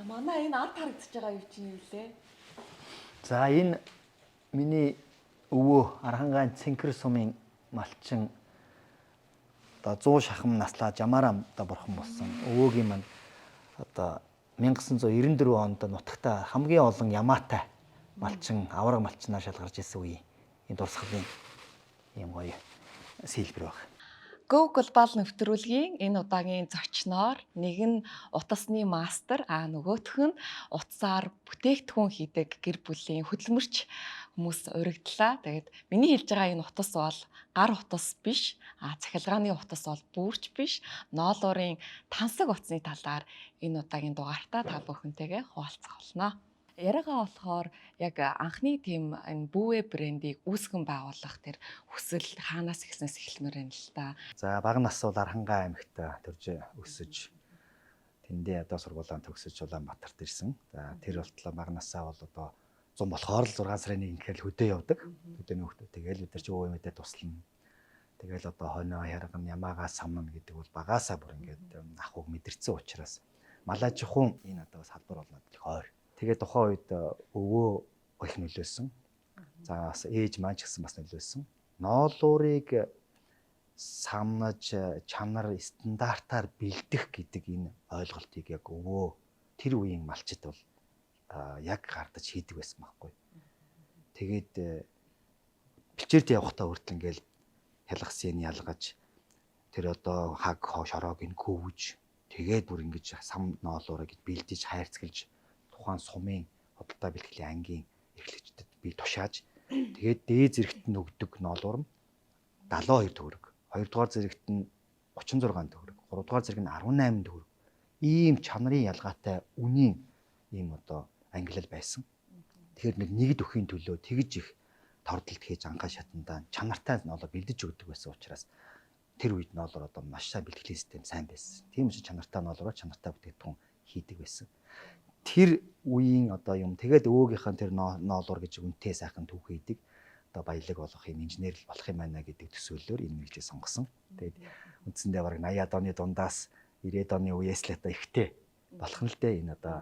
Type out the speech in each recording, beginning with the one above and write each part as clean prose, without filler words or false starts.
За манай энэ ард харагдаж байгаа юу чинь юу лээ? За энэ миний өвөө Архангайн Цэнхэр сумын малчин одоо 100 шахам наслаа Жамаарам одоо бурхан болсон. Өвөөгийн маань одоо 1994 онд нутагта хамгийн олон ямаатай малчин авраг малчнаа шалгарч ирсэн үе. Энэ дурсгалын юм гоё сэлбэр баг. Go Global нэвтрүүлгийн энэ удаагийн зочноор нэг нь утасны мастер, нөгөөх нь утсаар бүтээгдэхүүн хийдэг гэр бүлийн хөдөлмөрч хүмүүс уригдлаа. Тэгээд миний хэлж байгаа энэ утас бол гар утас биш, цахилгааны утас бол бүрч биш. Ноолуурын тансаг утасны талаар энэ удаагийн дугаартаа та бүхэнтэйгээ хуваалцах болно. Яриагаа болохоор яг анхны тийм энэ бүүвэ брендийг үүсгэн байгуулах тэр хүсэл хаанаас ихснээс эхэлмээр байна л та. За бага нас бол Архангай аймагт төрж өсөж тэндээ одоо сургуулаа төгсөж Улаанбаатарт ирсэн. За тэр болтлоо бага насаа бол одоо 100 болохоор л 6 сарын 1 гэхээр хөдөө явдаг. Хөдөөний хүмүүс тэгэл бид нар ч өвөө мэдээ туслана. Тэгэл одоо хоноо ярган ямаагаа самна гэдэг бол багаасаа бүр ингээд ах уг мэдэрсэн учраас малаажихун энэ одоо салбар болоод их ойр. Тэгээд тухайн үед өвөө их нөлөөсөн. За бас ээж маань ч гэсэн бас нөлөөсөн. Ноолуурыг самнаж чанар стандартаар бэлдэх гэдэг энэ ойлголтыг яг өвөө тэр үеийн малчид бол яг гардаж хийдэг байсан байхгүй. Тэгээд бэлчээрд явахдаа хүртэл ингээл хялгасыг ялгаж тэр одоо хаг шороог нь гөвж тэгээд бүр ингэж сам ноолуураа гэж бэлдэж хайрцгалж тухайн сумын худалдаа бэлтгэлийн ангийн эрхлэгчдэд би тушааж тэгээд дээд зэрэгт нь өгдөг ноолуур нь 72 төгрөг, 2 дугаар зэрэгт нь 36 төгрөг, 3 дугаар зэрэг нь 18 төгрөг. Ийм чанарын ялгаатай үнийн ийм одоо ангилал байсан. Тэгэхээр нэгд өхийн төлөө тэгж их тордолт хийж анхаа шатандаа чанартай ноолоо бэлдэж өгдөг байсан учраас тэр үед ноолоор одоо маш сайн бэлтгэлийн систем сайн байсан. Тийм учраас чанартай ноолоор чанартай бүтээгдэхүүн хийдэг байсан. Тэр үеийн одоо юм тэгээд өвөөгийнхэн тэр ноолуур гэж үнэтэй сайхан түүх хийдэг. Одоо баялаг болох юм инженер болох юм байна гэдэг төсөөллөөр энэ мэргэжийг сонгосон. Тэгээд үндсэндээ бараг 80-аад оны дундаас 90-аад оны үеэс л одоо ихтэй болох нь л дээ энэ одоо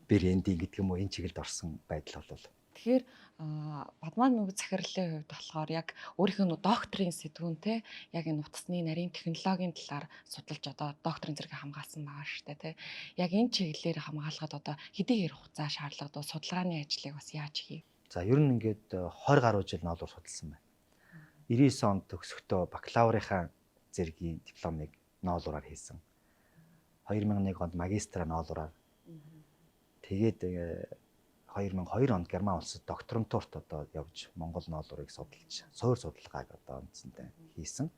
брендинг гэдэг юм уу энэ чиглэлд орсон байдал бол. Тэгэхээр Бадман мөнгө захирлын хувьд болохоор яг өөрийнх нь докторийн сэдвүүнтэй яг энэ утасны нарийн технологийн талаар судалж одоо докторийн зэрэг хамгаалсан байгаа шүү дээ тий. Яг энэ чиглэлээр хамгаалахад одоо хэдийгээр хугацаа шаардлагатай судалгааны ажлыг бас яаж хийв? За ер нь ингээд 20 гаруй жил ноолуур судалсан байна. 99 онд төгсөхдөө бакалаврынхаа зэргийн дипломыг ноолуураар хийсэн. 2001 онд магистраа ноолуураар. Тэгээд 2002 онд Герман улсад докторантурт одоо явж Монгол ноолуурыг судалж, суур судалгааг одоо үндсэндээ хийсэн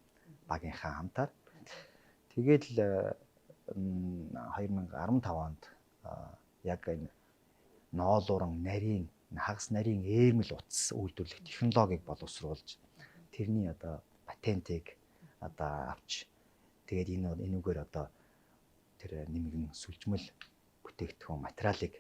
багийнхаа хамтаар. Тэгээд л 2015 онд яг энэ ноолуурын нарийн хагас нарийн ээрмэл утас үйлдвэрлэх технологиг боловсруулж тэрний одоо патентыг одоо авч тэгээд энүүгээр одоо тэр нэмгэн сүлжмэл бүтээгдэхүүн материалыг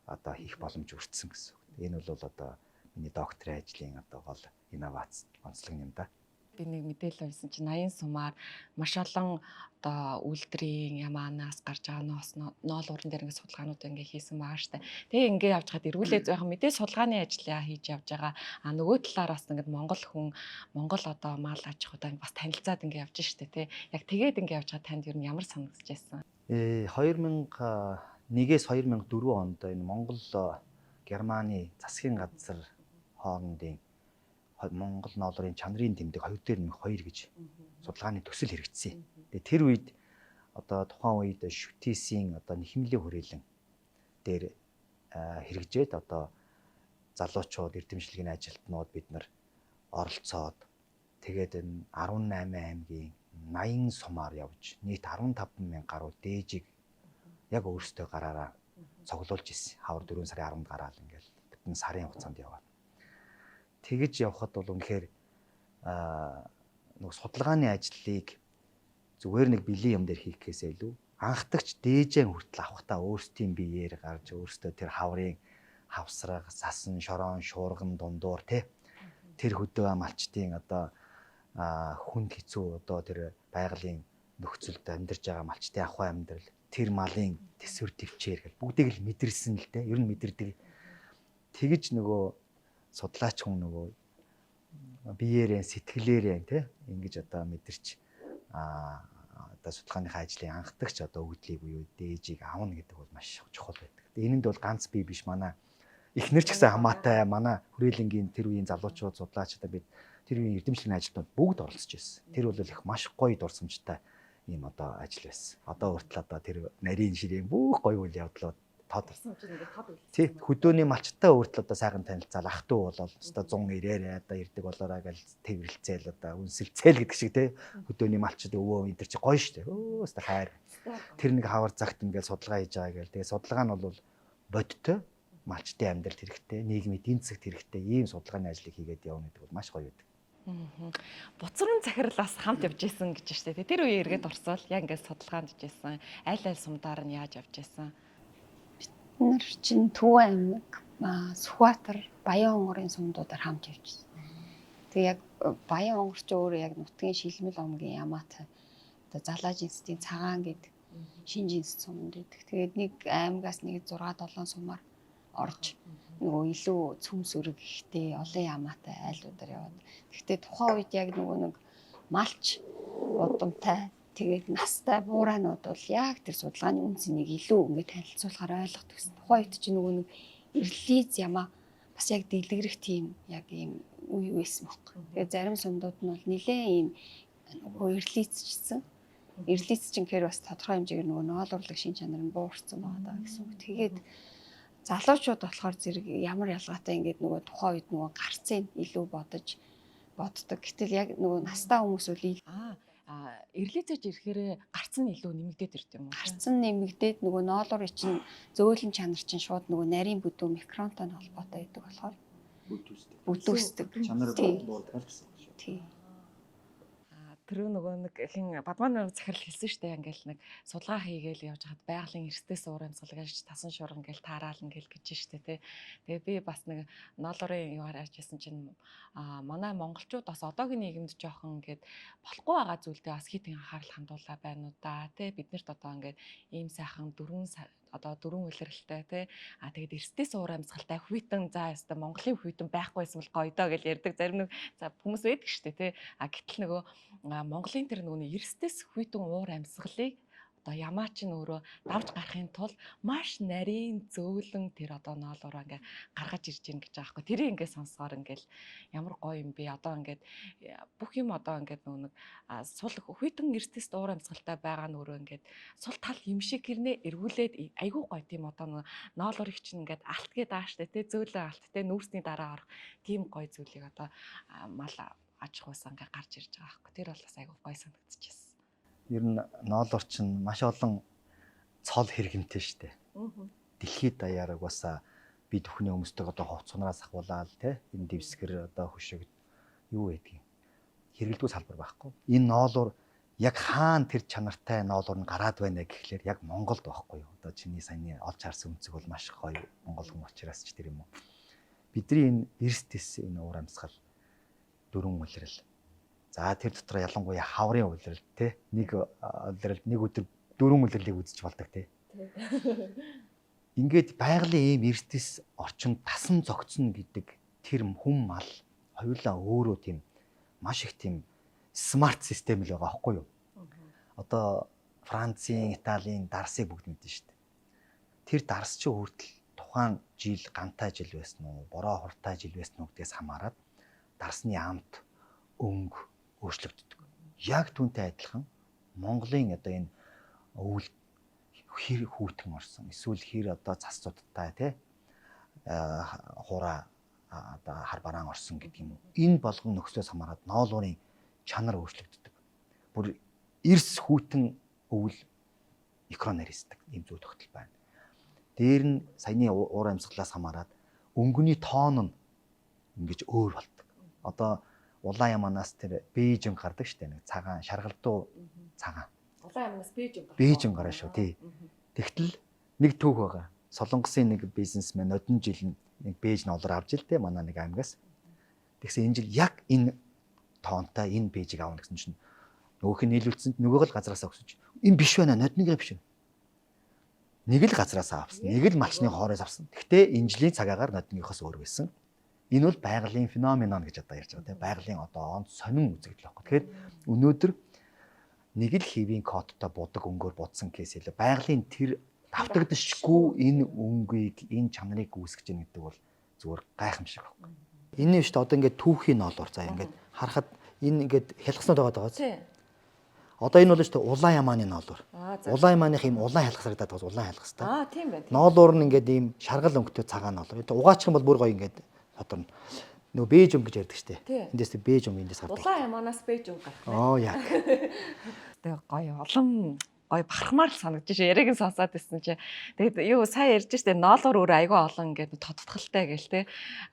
одоо хийх боломж өртсөн гэсэн үг. Энэ бол одоо миний докторийн ажлын одоо гол инновац онцлог юм да. Би нэг мэдээлэл уншсан чинь 80 сумаар маш олон одоо үйлдвэрийн ямаанаас гарч байгаа ноолуурын дээр ингээд судалгаанууд ингээд хийсэн байгаа штэ. Тэгээ ингээд явж хаад эргүүлээд зөөхөн мэдээ судалгааны ажлаа хийж явж байгаа. Нөгөө талаар бас ингээд Монгол одоо мал аж ахуйтай бас танилцаад ингээд явж штэ тий. Яг тэгээд ингээд явж байгаа танд ер нь ямар санагдаж байсан? 2001-ээс 2004 онд энэ Монгол Германы засгийн газар хоорондын Монгол ноолуурын чанарын тэмдэг 2/2 гэж судалгааны төсөл хэрэгжсэн. Тэгээ тэр үед одоо тухайн үед шүтээсийн одоо нэхмлийн хүрээлэн дээр хэрэгжээд одоо залуучууд эрдэмшлэгийн ажилтнууд бид нар оролцоод тэгээд энэ 18 аймгийн 80 сумаар явж нийт 15,000 гаруй дээжийг яг өөрсдөө гараараа цуглуулж ирсэн. Хавар 4 сарын 10-нд гараал ингээл бүтэн сарын хугацаанд яваад. Тэгэж явхад бол үнэхээр нэг судалгааны ажлыг зүгээр нэг бэлэн юм дээр хийхээсээ илүү анхдагч дээжэн хүртэл авахтаа өөрсдийн биеэр гарч өөрсдөө тэр хаврын хавсраг, сасан, шорон, шуурган дундуур тэр хөдөө малчдын одоо хүнд хэцүү одоо тэр байгалийн нөхцөлд амьдарч байгаа малчдын ахуй амьдрал тэр малын төсвөр төвчээр гэл бүгдийг л мэдэрсэн л дээ. Ер нь мэдэрдэг. Тэгэж нөгөө судлаач хүн нөгөө биеэрээ сэтгэлээрээ те ингэж одоо мэдэрч одоо судалгааныхаа ажлын анхдагч одоо өгдлийг буюу дээжийг аавна гэдэг бол маш чухал байдаг. Энэнд бол ганц би биш манай эхнэр ч гэсэн хамаатай манай хүрээлэнгийн тэр үеийн залуучууд судлаачдаа бид тэр үеийн эрдэмтлийн ажилтнууд бүгд оролцож байсан. Тэр бол их маш гоё дурсамжтай ийм одоо ажил байсан. Одоо хүртэл одоо тэр нарийн ширээ бүх гоё үйл явдлууд тодорсон. Тий, хөдөөний малчтай өөртөл одоо сайхан танилцаал ах トゥ болол одоо 190-аар одоо ирдэг болоорой гэж тэрвэрлцээл одоо үнсэлцээл гэдэг шиг тий хөдөөний малчд өвөө энэ төр чи гоё штэ. Өө өстө хайр. Тэр нэг хавар цагт ингээд судалгаа хийж байгаа гээл. Тэгээ судалгаа нь бол бодтой малчтын амьдралд хэрэгтэй, нийгмийн эдийн засагт хэрэгтэй ийм судалгааны ажлыг хийгээд явна гэдэг бол маш гоё байдаг. Буцрын захирлаас хамт явж исэн гэж штэ. Тэр үеэ эргээд орсоол яг ингээд судалгаанд ижсэн. Аль сумдаар нь яаж явж исэн? Нар чинь Төв аймаг, Сүхбаатар, Баян онгорын сумдуудаар хамт явжсэн. Тэг яг Баян онгор ч өөрөө яг нутгийн шилмэл омгийн Ямаатай одоо залааж институтийн цагаан гэдэг шинж институт сумд байдаг. Тэгээд нэг аймагаас нэг 6-7 сумаар орж нөгөө илүү цөмс өрг ихтэй олон Ямаатай айлуудаар яваад. Гэхдээ тухайн үед яг нөгөө нэг малч удамтай тэгээд настай буурайнууд бол яг тэр судалгааны үнцнийг илүү ингээд танилцуулахаар ойлгох гэсэн. Тухайн үед чинь нөгөө нэг релиз ямаа бас яг дэлгэрэх тийм яг ийм үе байсан байхгүй. Тэгээд зарим сумдууд нь бол нэлээд ийм нөгөө релизчсэн. Релиз чинь гэхээр бас тодорхой хэмжээгээр нөгөө ноолурлаг шин чанар нь буурсан байгаа гэсэн үг. Тэгээд залуучууд болохоор зэрэг ямар ялгаатай ингээд нөгөө тухайн үед нөгөө гарцыг илүү боддог. Гэтэл яг нөгөө настай хүмүүс үл эрлизэж ирэхээр гарц нь илүү нэмэгдээд ирд юм уу? Гарц нь нэмэгдээд нөгөө ноолуурын чинь зөөлөн чанар чинь шууд нөгөө нарийн бүдүү микронтой холбоотой байдаг болохоор бүдүүсдэг. Чанар буурдаг гэсэн үг шүү. Тий. Тэр нөгөө нэг хин бадманы захирал хэлсэн штэ ингээл нэг судалгаа хийгээл явж хаад байгалийн эрсдээс уур амьсгал гэж тасан шуурга ингээл таараална гэл гэж штэ тий. Тэгээ би бас нэг ноолорын юу харж байсан чинь манай монголчууд бас одоогийн нийгэмд жоохон ингээд болохгүй байгаа зүйлдээ бас хитэн анхаарал хандуулаа байна уу да тий. Биднэрт одоо ингээд ийм сайхан дөрвөн улиралтай тий. Тэгээд эрсдээс уур амьсгалтай хүйтэн за яста Монголын хүйтэн байхгүйсэн бол гоё доо гэж ярьдаг зарим нэг за хүмүүс байдаг штэ тий. Гэтэл нөгөө Монголын тэр нөгөө эрсдээс хүйтэн уур амьсгалыг одоо ямаа ч өөрөө давж гарахын тулд маш нарийн зөөлөн тэр одоо ноолороо ингээ гаргаж ирж гин гэж байгаа хгүй. Тэрийг ингээ сонсгоор ингээл ямар гоё юм бэ. Одоо ингээд бүх юм одоо ингээд нөгөө нэг сул хүйтэн эрсдээс уур амьсгалтай байгаа нь өөрөө ингээд сул тал юм шиг гэрнээ эргүүлээд айгүй гоё тийм одоо ноолорыг чинь ингээд алт гээд ааштай те зөөлөн алт те нүүрсний дараа орох тийм гоё зүйлийг одоо мал аж ахуйсаа ингээ гарч ирж байгаа хгүй. Тэр бол бас айгүй гоё санагдчихсэн. Ер нь ноолор чинь маш олон цол хэрэгэмтэй штэ. Дэлхийд даяараа угаасаа би түүхний өмсдөг одоо хувцснараас ахуулаад те энэ дэвсгэр одоо хөшөг юу байдгийг хэрэглэдэггүй салбар байхгүй. Энэ ноолор яг хаана тэр чанартай ноолор нь гараад байна гэхлээр яг Монголд байхгүй юу. Одоо чиний саяны олж харсан өнцөг бол маш гоё Монгол хүн учраас ч тэр юм уу. Бидний энэ эрсдэс энэ уур амьсгал дөрвөн улирал. За тэр дотор ялангуяа хаврын улирал те нэг улирал нэг өдөр дөрвөн улирлыг үзэж болдог те. Ингээд байгалийн ийм эрсдэс орчинд тасан зогцно гэдэг тэр хүм мал хоёулаа өөрөө тийм маш их тийм смарт систем л байгаа байхгүй юу? Одоо Францын, Италийн дарсыг бүгд мэднэ шүү дээ. Тэр дарс чи хүртэл тухайн жил гантай жил байсан уу, бороо хуртай жил байсан уу гэдгээс хамаарат дарсны амт, өнгө өөрчлөгддөг. Яг түүнтэй адилхан Монголын одоо энэ өвөл хэр хүүтэн орсон, эсвэл хэр одоо цас цудтай тий хураа одоо хар бараан орсон гэдэг юм уу. Энэ болгон нөхцлөөс хамаарат ноолуурын чанар өөрчлөгддөг. Бүр эрс хүүтэн өвөл микронаар истдэг ийм зүйл тогтол байна. Дээр нь саяны уур амьсгалаас хамаарат өнгөний тоон нь ингэж өөр болдог. Одоо улаан яманаас тэр бэйжин гардаг штэ нэг цагаан шаргалдуу цагаан. Улаан яманаас бэйжин гарна. Бэйжин гарна шүү тий. Тэгтэл нэг түүх байгаа. Солонгосын нэг бизнесмен одон жил нэг бэйж ноолор авч ил дээ манай нэг аймгаас. Тэгсэн энэ жил яг энэ тоонтой энэ бэйжийг аавна гэсэн чинь нөгөөх нь нийлүүлсэнд нөгөөх л газараасаа өсөж энэ биш байна нодныгаа биш. нэг л газраас авсан. Нэг л малчны хоороос авсан. Гэхдээ энэ жилийн цагаагаар нодныхоос өөр байсан. Энэ бол байгалийн феномен гэж одоо ярьж байгаа тийм байгалийн одоо онд сонин үзэгдэл байхгүй. Тэгэхээр өнөөдөр нэг л хэвийн кодтой будаг өнгөөр будсан кейс хэлээ. Байгалийн тэр давтагдчихгүй энэ өнгийг, энэ чанарыг үүсгэж яах гэдэг бол зүгээр гайхамшиг байхгүй. Энэ нь шүү дээ одоо ингээд түүхийн ноолоор за ингээд харахад энэ ингээд хялгаснууд байгаа даа. Тийм. Одоо энэ бол шүү дээ улаан ямааны ноолоор. За. Улаан ямааных юм улаан хялгасрагдаад байгаа улаан хялгастай. Тийм байна. Ноолоор нь ингээд ийм шаргал өнгөтэй цагаан ноолоор. Угаачих юм бол бүр гоё ингээд тодорно. Нөгөө бэж өнгө гэж ярьдаг шүү дээ. Эндээс бэж өнгө эндээс гардаг. Улаан ямаанаас бэж өнгө гарах. Оо яг. Тэгээ гоё олон гоё бахармаар л санагдаж шүү. Яриг нь сонсоод байсан чи. Тэгээд юу сайн ярьж штэ ноолоор өөр айгүй олон ингээд тодтолтой гээл те.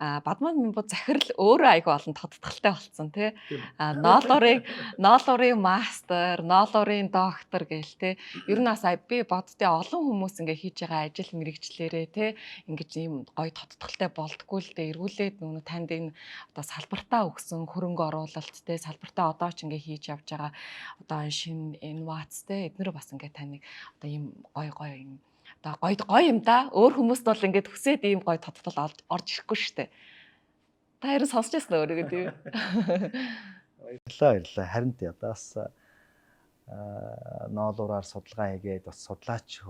Бадман мимбо захирал өөрөө айгүй олон тодтолтой болсон те. Ноолуурын мастер, ноолуурын доктор гээл те. Ер нь бас би боддтой олон хүмүүс ингээд хийж байгаа ажил мэрэгчлэрээ те. Ингээд ийм гоё тодтолтой болдггүй л дээ. Эргүүлээд нүг танд энэ одоо салбартаа өгсөн хөрөнгө оруулалт те. Салбартаа одоо ч ингээд хийж явж байгаа одоо шинэ инновац те. Эднэр бас ингээд таныг одоо ийм гоё юм одоо гоё юм да. Өөр хүмүүст бол ингээд хүсээд ийм гоё тодтол орж ирэхгүй штэ. Та хэрэг сонсч яснаа өөрийгөө тийм. Баярлалаа. Харин тий одоо бас ноолуураар судалгаа хийгээд бас судлаач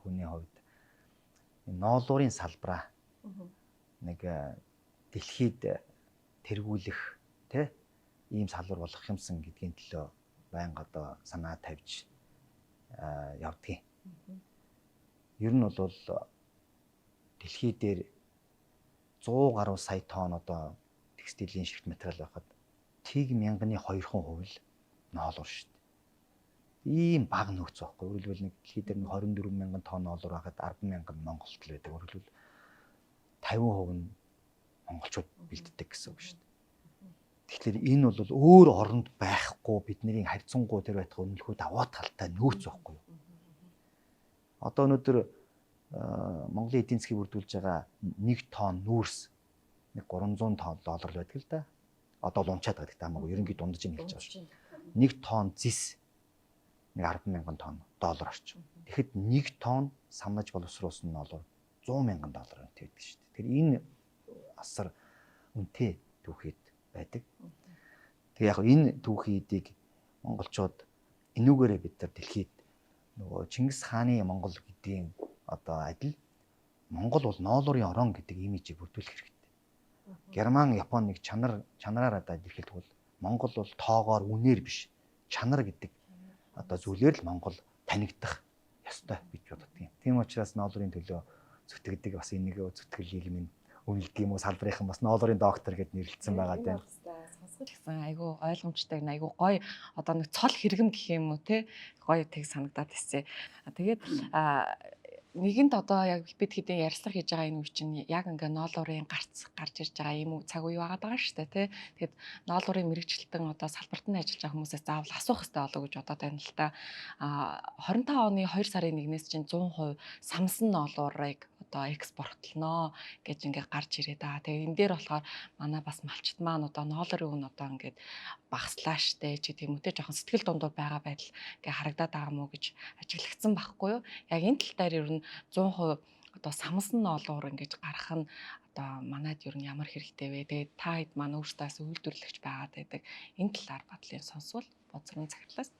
хүний хувьд ноолуурын салбараа нэг дэлхийд тэргүүлэх тий ийм салбар болох юмсан гэдгийн төлөө байнга одоо санаа тавьж явдгийн. Ер нь бол дэлхий дээр 100 гаруй сая тонн одоо текстилийн ширхт материал байхад тэг 1000-ны 2% л ноолуур шүү дээ. Ийм бага нөөц байхгүй. Өөрөлдвөл нэг дэлхий дээр 24,000 тонн ноолуур байхад 10,000 Монголд л байдаг. Өөрөлдвөл 50% нь монголчууд бэлддэг гэсэн үг шүү дээ. Тэгэхээр энэ бол өөр оронд байхгүй бидний харьцангуй тэр байтах үнэлэхүй даваа талтай нөөц байхгүй. Одоо өнөөдөр Монголын эдийн засгийг бүрдүүлж байгаа 1 тонн нүүрс нэг $300 байдаг л да. Одоо л унчаад байгаа гэдэг хамаагүй ерөнхийд дундаж ин хэлж байгаа шүү. 1 тонн зис нэг 10,000 тонн доллар орчим. Тэгэхэд 1 тонн самнаж боловсруулсан нь бол $100,000 үнэтэй байдаг шүү дээ. Тэгэхээр энэ асар үнэтэй түүхийд байдаг. Тэгээ яг энэ түүхийдийг монголчууд энүүгээрээ бид нар дэлхийд нөгөө Чингис хааны Монгол гэдгийн одоо адил Монгол бол ноолуурын орон гэдэг имижийг бүрдүүлэх хэрэгтэй. Герман, Япон нэг чанараар одоо илэрхийлдэг бол Монгол бол тоогоор үнээр биш чанар гэдэг одоо зүйлээр л Монгол танигдах ёстой гэж боддог юм. Тийм учраас ноолуурын төлөө зүтгэдэг бас энийг зүтгэл юм үнэлдэг юм уу салбарынхан бас ноолуурын доктор гэд нэрлэлсэн байгаа даа. Сонсгол гэсэн айгүй ойлгомжтой айгүй гоё одоо нэг цол хэрэгэм гэх юм уу те гоё тэг санагдаад ирсэн. Тэгээд нэгэнт одоо яг бид хэдийн ярьслах хийж байгаа энэ үе чинь яг ингээ ноолуурын гарч ирж байгаа юм цаг үе байгаад байгаа шүү дээ тий. Тэгэхэд ноолуурын мэрэгчлэлтэн одоо салбарт нь ажиллаж байгаа хүмүүсээс заавал асуух хэрэгтэй болоо гэж бодоод байна л та. 25 оны 2 сарын 1-ээс чинь 100% самсан ноолуурыг одоо экспортлноо гэж ингээ гарч ирээд байгаа. Тэгээ энэ дээр болохоор манай бас малчт маань одоо ноолуурын үн одоо ингээд багслаа штэ ч гэдэм үү те жоохон сэтгэл дундуур байгаа байдал ингээ харагдаад байгаа мó гэж ажиглагдсан байхгүй юу. Яг энэ тал дээр ер нь 100% одоо самсан ноолуур ингэж гарах нь одоо манайд ер нь ямар хэрэгтэй вэ? Тэгээд та хэд маань өөртөөс үйлдвэрлэгч байгаад байдаг. Энэ талаар бодлын сонсвол боцрон захирлаас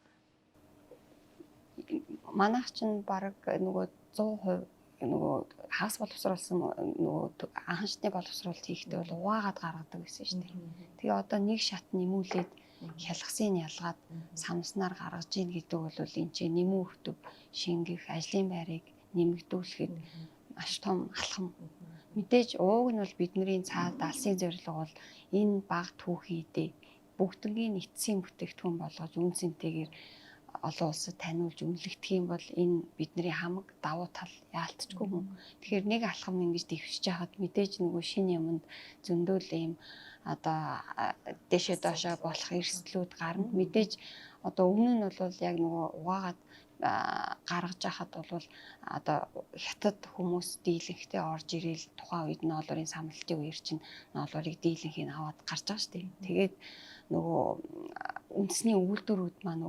манайх чинь баг нөгөө 100% нөгөө хагас боловсруулсан нөгөө анхны боловсруулалт хийхдээ бол угаагаад гаргадаг гэсэн шүү дээ. Тэгээ одоо нэг шат нэмүүлээд хялгасыг ялгаад самснаар гаргаж ийн гэдэг бол энэ чинь нэмүү хөтөв шингэх ажлын байрыг нэмэгдүүлэхэд маш том алхам. Мэдээж ууг нь бол бидний цаалд алсын зорилго бол энэ баг түүхийдээ бүгднгийн эцсийн бүтээгдэхүүн болгож үнцэнтэйгээр олон улсад таниулж үнэлэгдэх юм бол энэ бидний хамаг давуу тал яалтчгүй юм. Тэгэхээр нэг алхам ингэж дэвшиж хахад мэдээж нөгөө шинэ юмд зөндөөл юм одоо дэшээ доошоо болох эрсдлүүд гарна. Мэдээж одоо өмнө нь бол яг нөгөө угаагаад гаргаж яхад бол одоо хятад хүмүүс дийлэнхтэй орж ирээл тухайн үед ноолуурын самналтын үеэр чинь ноолуурыг дийлэнхийг аваад гарч байгаа шүү дээ. Тэгээд нөгөө үндэсний үйлдвэрүүд маань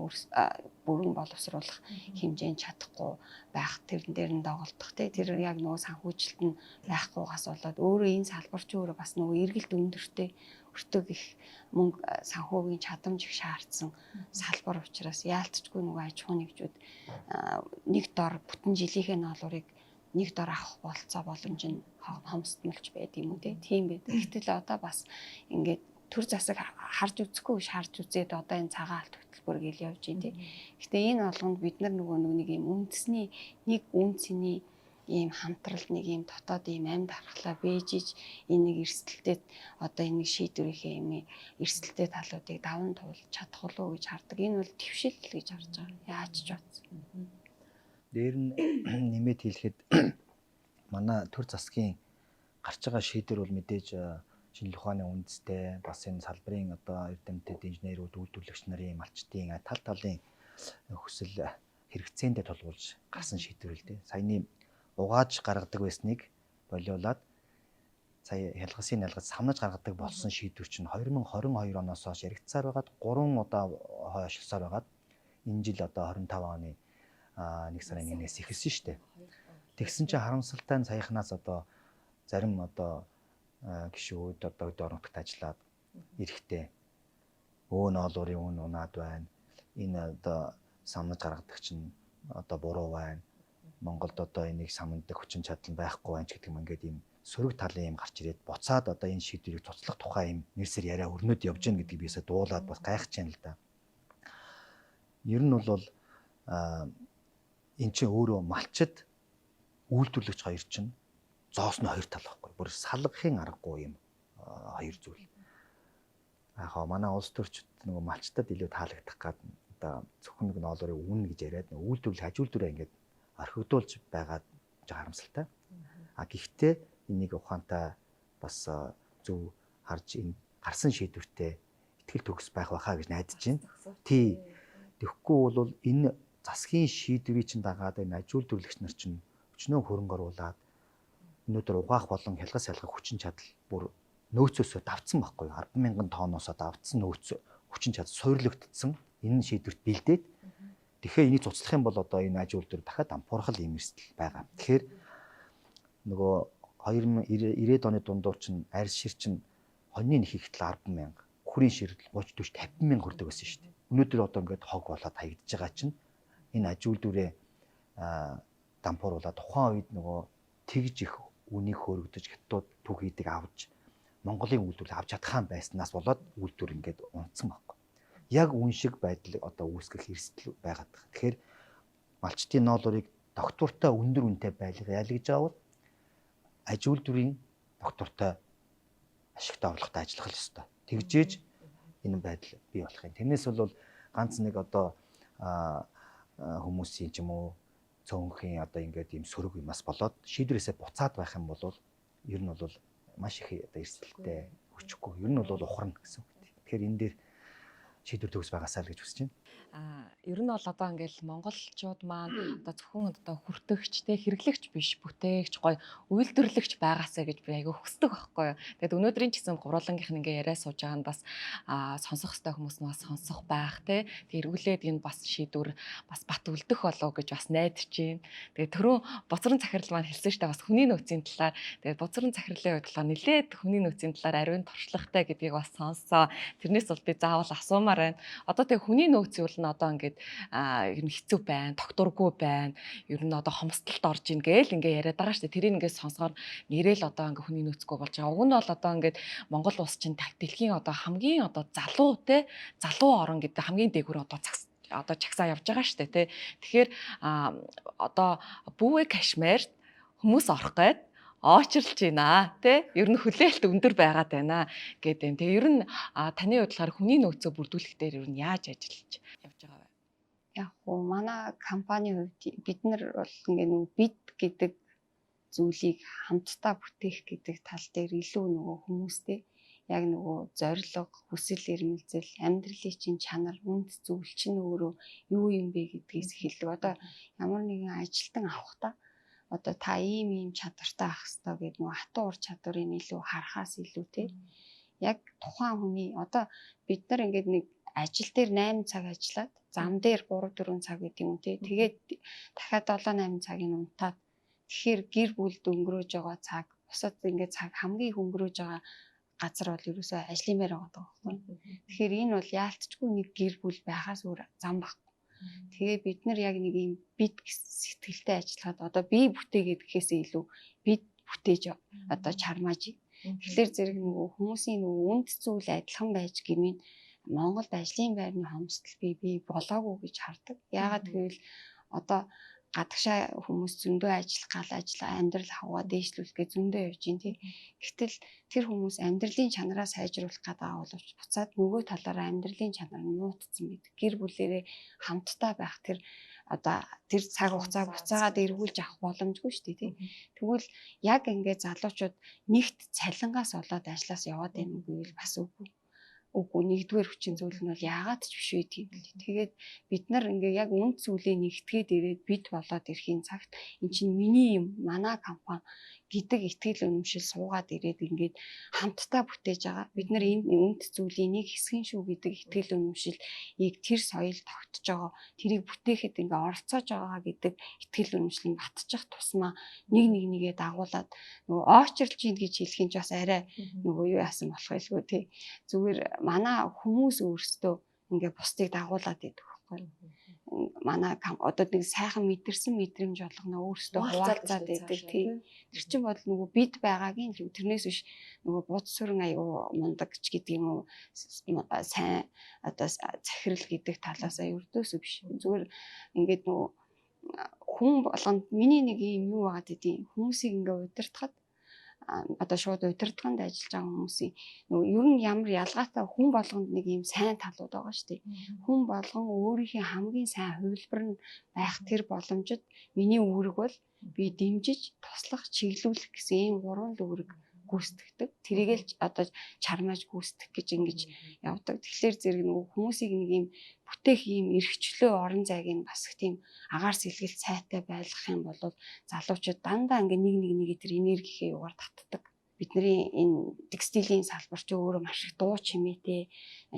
бүрэн боловсруулах хэмжээнд чадахгүй байх, тэрэн дээр нь доголдох тий. Тэр яг нөгөө санхүүжилт нь байхгүйгаас болоод өөрөө энэ салбарч өөрөө бас нөгөө эргэлт өндөртэй өртөг их мөнгө санхүүгийн чадамж их шаардсан салбар учраас яалтчгүй нөгөө аж ахуйн нэгжүүд нэг дор бүтэн жилийнхээ ноолуурыг нэг дор авах болцоо боломж нь хомсдмолж байд юм уу тийм байд. Гэтэл одоо бас ингээд төр засаг харж үзэхгүй биш харж үзээд одоо энэ цагаан алт хөтөлбөр гэл явж байна тий. Гэтэ энэ болгонд бид нар нөгөө нэг юм үндэсний нэг үн цэний ийм хамтрал нэг ийм дотоод ийм амьд аргалаа бэжиж энэ нэг эрсдэлтэй одоо энэ шийдвэрийнхээ юм эрсдэлтэй талуудыг даван туулж чадах болов гэж хардаг. Энэ бол твшил гэж харж байгаа. Яаж ч бодсон. Дээр нь нэмээд хэлэхэд манай төр засгийн гарч байгаа шийдвэр бол мэдээж шинжлэх ухааны үндэстэй бас энэ салбарын одоо эрдэмтэд инженерүүд үйлдвэрлэгч нарын малчдын тал талын хүсэл хэрэгцээндээ тулгуурлаж гарсан шийдвэр л дээ. Саяны угааж гаргадаг байсныг болиулаад сая хялгасын ялгаж самнаж гаргадаг болсон шийдвэр чинь 2022 оноос хойш яригдсаар байгаад 3 удаа хойшлсаар байгаад энэ жил одоо 25 оны 1 сарын 1-ээс эхэлсэн шүү дээ. Тэгсэн чинь харамсалтай нь саяхнаас одоо зарим одоо гишүүд одоо өдөр оронтогт ажиллаад эрэхтэй ноолуурын үн унаад байна. Энэ одоо самнаж гаргадаг чинь одоо буруу байна. Монголд одоо энийг самнадаг хүчин чадал байхгүй байна ч гэдэг юм ингээд ийм сөрөг талын юм гарч ирээд буцаад одоо энэ шийдвэрийг цуцлах тухай юм нэрсээр яриа өрнөд явж гин гэдгийг биесээ дуулаад бас гайхаж байна л да. Ер нь бол эн чинь өөрөө малчид үйлдвэрлэгч хоёр чинь зоосны хоёр тал байхгүй. Бүр салгахын аргагүй юм хоёр зүйл. Яг манай улс төрчид нөгөө малчтад илүү таалагдах гад одоо зөвхөн нэг ноолуурын үн гэж яриад үйлдвэрлэл аж үйлдвэрээ ингээд орхигдуулж байгаад харамсалтай. Гэхдээ энийг ухаантай бас зөв харж энэ гарсан шийдвэртэй ихтгэл төгс байх байхаа гэж найдаж байна. Тий. Тэгэхгүй бол энэ засгийн шийдвэрийг чинь дагаад энэ аж үйлдвэрлэгч нар чинь өчнөө хөрөнгө оруулаад өнөөдөр угаах болон хялгас ялгах хүчин чадал бүр нөөцөөсөө давцсан байхгүй 10,000 тонноосоо давцсан нөөц хүчин чадал суйрлагдсан энэ шийдвэрт бэлдээд тэгэхээр энийг цуцлах юм бол одоо энэ аж үйлдвэр дахиад ампуурхал юм эрсдэл байгаа. Тэгэхээр нөгөө 2090-ад оны дундуур чинь арьс шир чинь хоньны нэг ихтэл 10,000, хүрийн шир 30, 40, 50,000 хүрдэг байсан шүү дээ. Өнөөдөр одоо ингээд хог болоод хаягдж байгаа чинь энэ аж үйлдвэрээ дампууруулаад тухайн үед нөгөө тэгж их үнийг хөргөдөж хятад түг хийдэг авч Монголын үйлдвэрлэл авч чадхаан байснаас болоод үйлдвэр ингээд унтсан байхгүй. Яг үн шиг байдал одоо үүсгэх эрсдэл байгаад байна. Тэгэхээр малчтын ноолуурыг доктортой өндөр үнэтэй байлгая гэж авал аж үйлдвэрийн доктортой ашигтай орлоготой ажиллах л ёстой. Тэгжээж энэ байдал бий болох юм. Тэрнээс бол ганц нэг одоо хүмүүсийн ч юм уу цөөнхийн одоо ингээд ийм сөрөг юмас болоод шийдвэрээсээ буцаад байх юм бол ер нь бол маш их одоо эрсдэлтэй хүчгүй. Ер нь бол ухарна гэсэн үг. Тэгэхээр энэ дээр шийдвэр төгс байгаасаа л гэж хүсэж байна. Ер нь бол одоо ингээл монголчууд маань одоо зөвхөн одоо хүртэгч те хэрэглэгч биш бүтээгч гой үйлдвэрлэгч байгаасаа гэж би айгүй хүсдэг байхгүй юу. Тэгэд өнөөдрийн ч гэсэн гурвуулангийнх нь ингээ яриа сууж байгаа нь бас сонсох хөстэй хүмүүс нь бас сонсох байх те. Эргүүлээд энэ бас шийдвэр бас бат үлдэх болов гэж бас найдаж байна. Тэгээд түрүүн боцрон захирал маань хэлсэн штэ бас хүний нөөцийн талаар тэгээд боцрон захирлын бодлого нэлээд хүний нөөцийн талаар ариун туршлагатай гэдгийг бас сонссоо. Тэрнээс бол би заавал асуумаар байна. Одоо тэг хүний нөөц зүйл одоо ингээд ер нь хэцүү байна, докторгүй байна. Ер нь одоо хомсдолд орж ийн гээл ингээ яриад байгаа шүү дээ. Тэрийг ингээд сонсохоор нэрэл одоо ингээ хүний нөөцгүй болж байгаа. Уг нь бол одоо ингээд Монгол улс чинь дэлхийн одоо хамгийн одоо залуу те залуу орн гэдэг хамгийн дээгүүр одоо чагсаа явж байгаа шүү дээ те. Тэгэхээр одоо Бүүвэ Кашмирт хүмүүс орох гээд очрлж байна тий ер нь хүлээлт өндөр байгаад байна гэдэг. Тэгээ ер нь таны бодлоор хүний нөөцөө бүрдүүлэх дээр ер нь яаж ажиллаж явж байгаа вэ? Яг уу манай компани хувьд бид нар бол ингээ нэг бид гэдэг зүйлийг хамтдаа бүтээх гэдэг тал дээр илүү нөгөө хүмүүстэй яг нөгөө зориг, хүсэл эрмэлзэл, амьдралын чинь чанар, үнд зүйл чинь өөрөө юу юм бэ гэдгээс хэлдэг. Одоо ямар нэгэн ажилтан авахдаа одоо та ийм чадвартай ах хэвээр гэдэг нөгөө хатуу ур чадварыг илүү харахаас илүү те яг тухайн хүний одоо бид нар ингээд нэг ажил дээр 8 цаг ажиллаад зам дээр 3 4 цаг гэдэг юм тий. Тэгээд дахиад 7 8 цагийн унтаад тэгэхээр гэр бүлд өнгөрөөж байгаа цаг бусад ингээд цаг хамгийн их өнгөрөөж байгаа газар бол ерөөсөө ажлын байр байгаа байхгүй. Тэгэхээр энэ бол яалтчгүй нэг гэр бүл байхаас өөр зам баггүй. Тэгээ бид нар яг нэг юм бид сэтгэлтэй ажиллахад одоо би бүтээгээд гэхээсээ илүү бид бүтээж одоо чармааж. Тэгэхээр зэрэг нөгөө хүмүүсийн нөгөө үнд зүйл адилхан байж гэмийн Монголд ажлын байрны хомсдол би болоогүй гэж хардаг. Яагаад гэвэл одоо гадагшаа хүмүүс зөндөө ажил гал ажил амьдрал хаваа дээшлүүлэх гэж зөндөө явж байна тий. Гэтэл тэр хүмүүс амьдралын чанараа сайжруулах гэдэг боловч буцаад нөгөө талаараа амьдралын чанар нь муутцсан байдаг. Гэр бүлэрээ хамтдаа байх тэр одоо тэр цаг хугацаа буцаагаад эргүүлж авах боломжгүй шүү дээ тий. Тэгвэл яг ингээд залуучууд нэгт цалингаас болоод ажлаас яваад байна үгүй бас үгүй. Үгүй нэгдүгээр хүчин зүйл нь бол яагаад ч биш байдгийг л. Тэгээд бид нар ингээ яг үнд зүйлээ нэгтгээд ирээд бид болоод ирэхийн цагт эн чинь миний юм манай компани гэдэг итгэл үнэмшил суугаад ирээд ингээд хамтдаа бүтээж байгаа. Бид нар энэ үнд зүйлийн нэг хэсгийн шүү гэдэг итгэл үнэмшилийг тэр соёл тогтож байгаа. Тэрийг бүтээхэд ингээ оролцоож байгаа гэдэг итгэл үнэмшил нь батчих тусмаа нэгээ дагуулад нөгөө очрлж ийн гэж хэлэх нь ч бас арай нөгөө юу яасан болох байлгүй тий. Зүгээр манай хүмүүс өөрсдөө ингээ бусдыг дагуулад идэх байхгүй. Манай одоо нэг сайхан мэдэрсэн мэдрэмж болгоно өөрсдөө хуваалцаад байдаг тий. Тэр чинь бол нөгөө бид байгаагийн л тэрнээс биш нөгөө буд сүрэн аюу мундаг ч гэдэг юм уу сайн одоо захирал гэдэг талаасаа ердөөсөө биш. Зүгээр ингээд нөгөө хүн болгонд миний нэг юм юу байгаад идэв хүмүүсийг ингээ удирдахад одоо шууд удирдлаганд ажиллаж байгаа хүмүүсийн нөгөө ер нь ямар ялгаатай хүн болгонд нэг юм сайн талууд байгаа шүү дээ. Хүн болгон өөрийнхөө хамгийн сайн хувилбар нь байх тэр боломжид миний үүрэг бол би дэмжиж туслах, чиглүүлэх гэсэн ийм гурван л үүрэг гүйцэтгэдэг. Тэрийг л одоо чармааж гүйцэтгэх гэж ингэж явдаг. Тэгэхээр зэрэг нөгөө хүмүүсийг нэг юм бүтээх ийм эрхчлөө орон зайг нь бас их тийм агаар сэлгэлт сайтай байлгах юм бол залуучууд дандаа ингээ нэг тэр энергийнхээ югаар татдаг. Бидний энэ текстилийн салбар ч өөрөө маш их дуу чимээтэй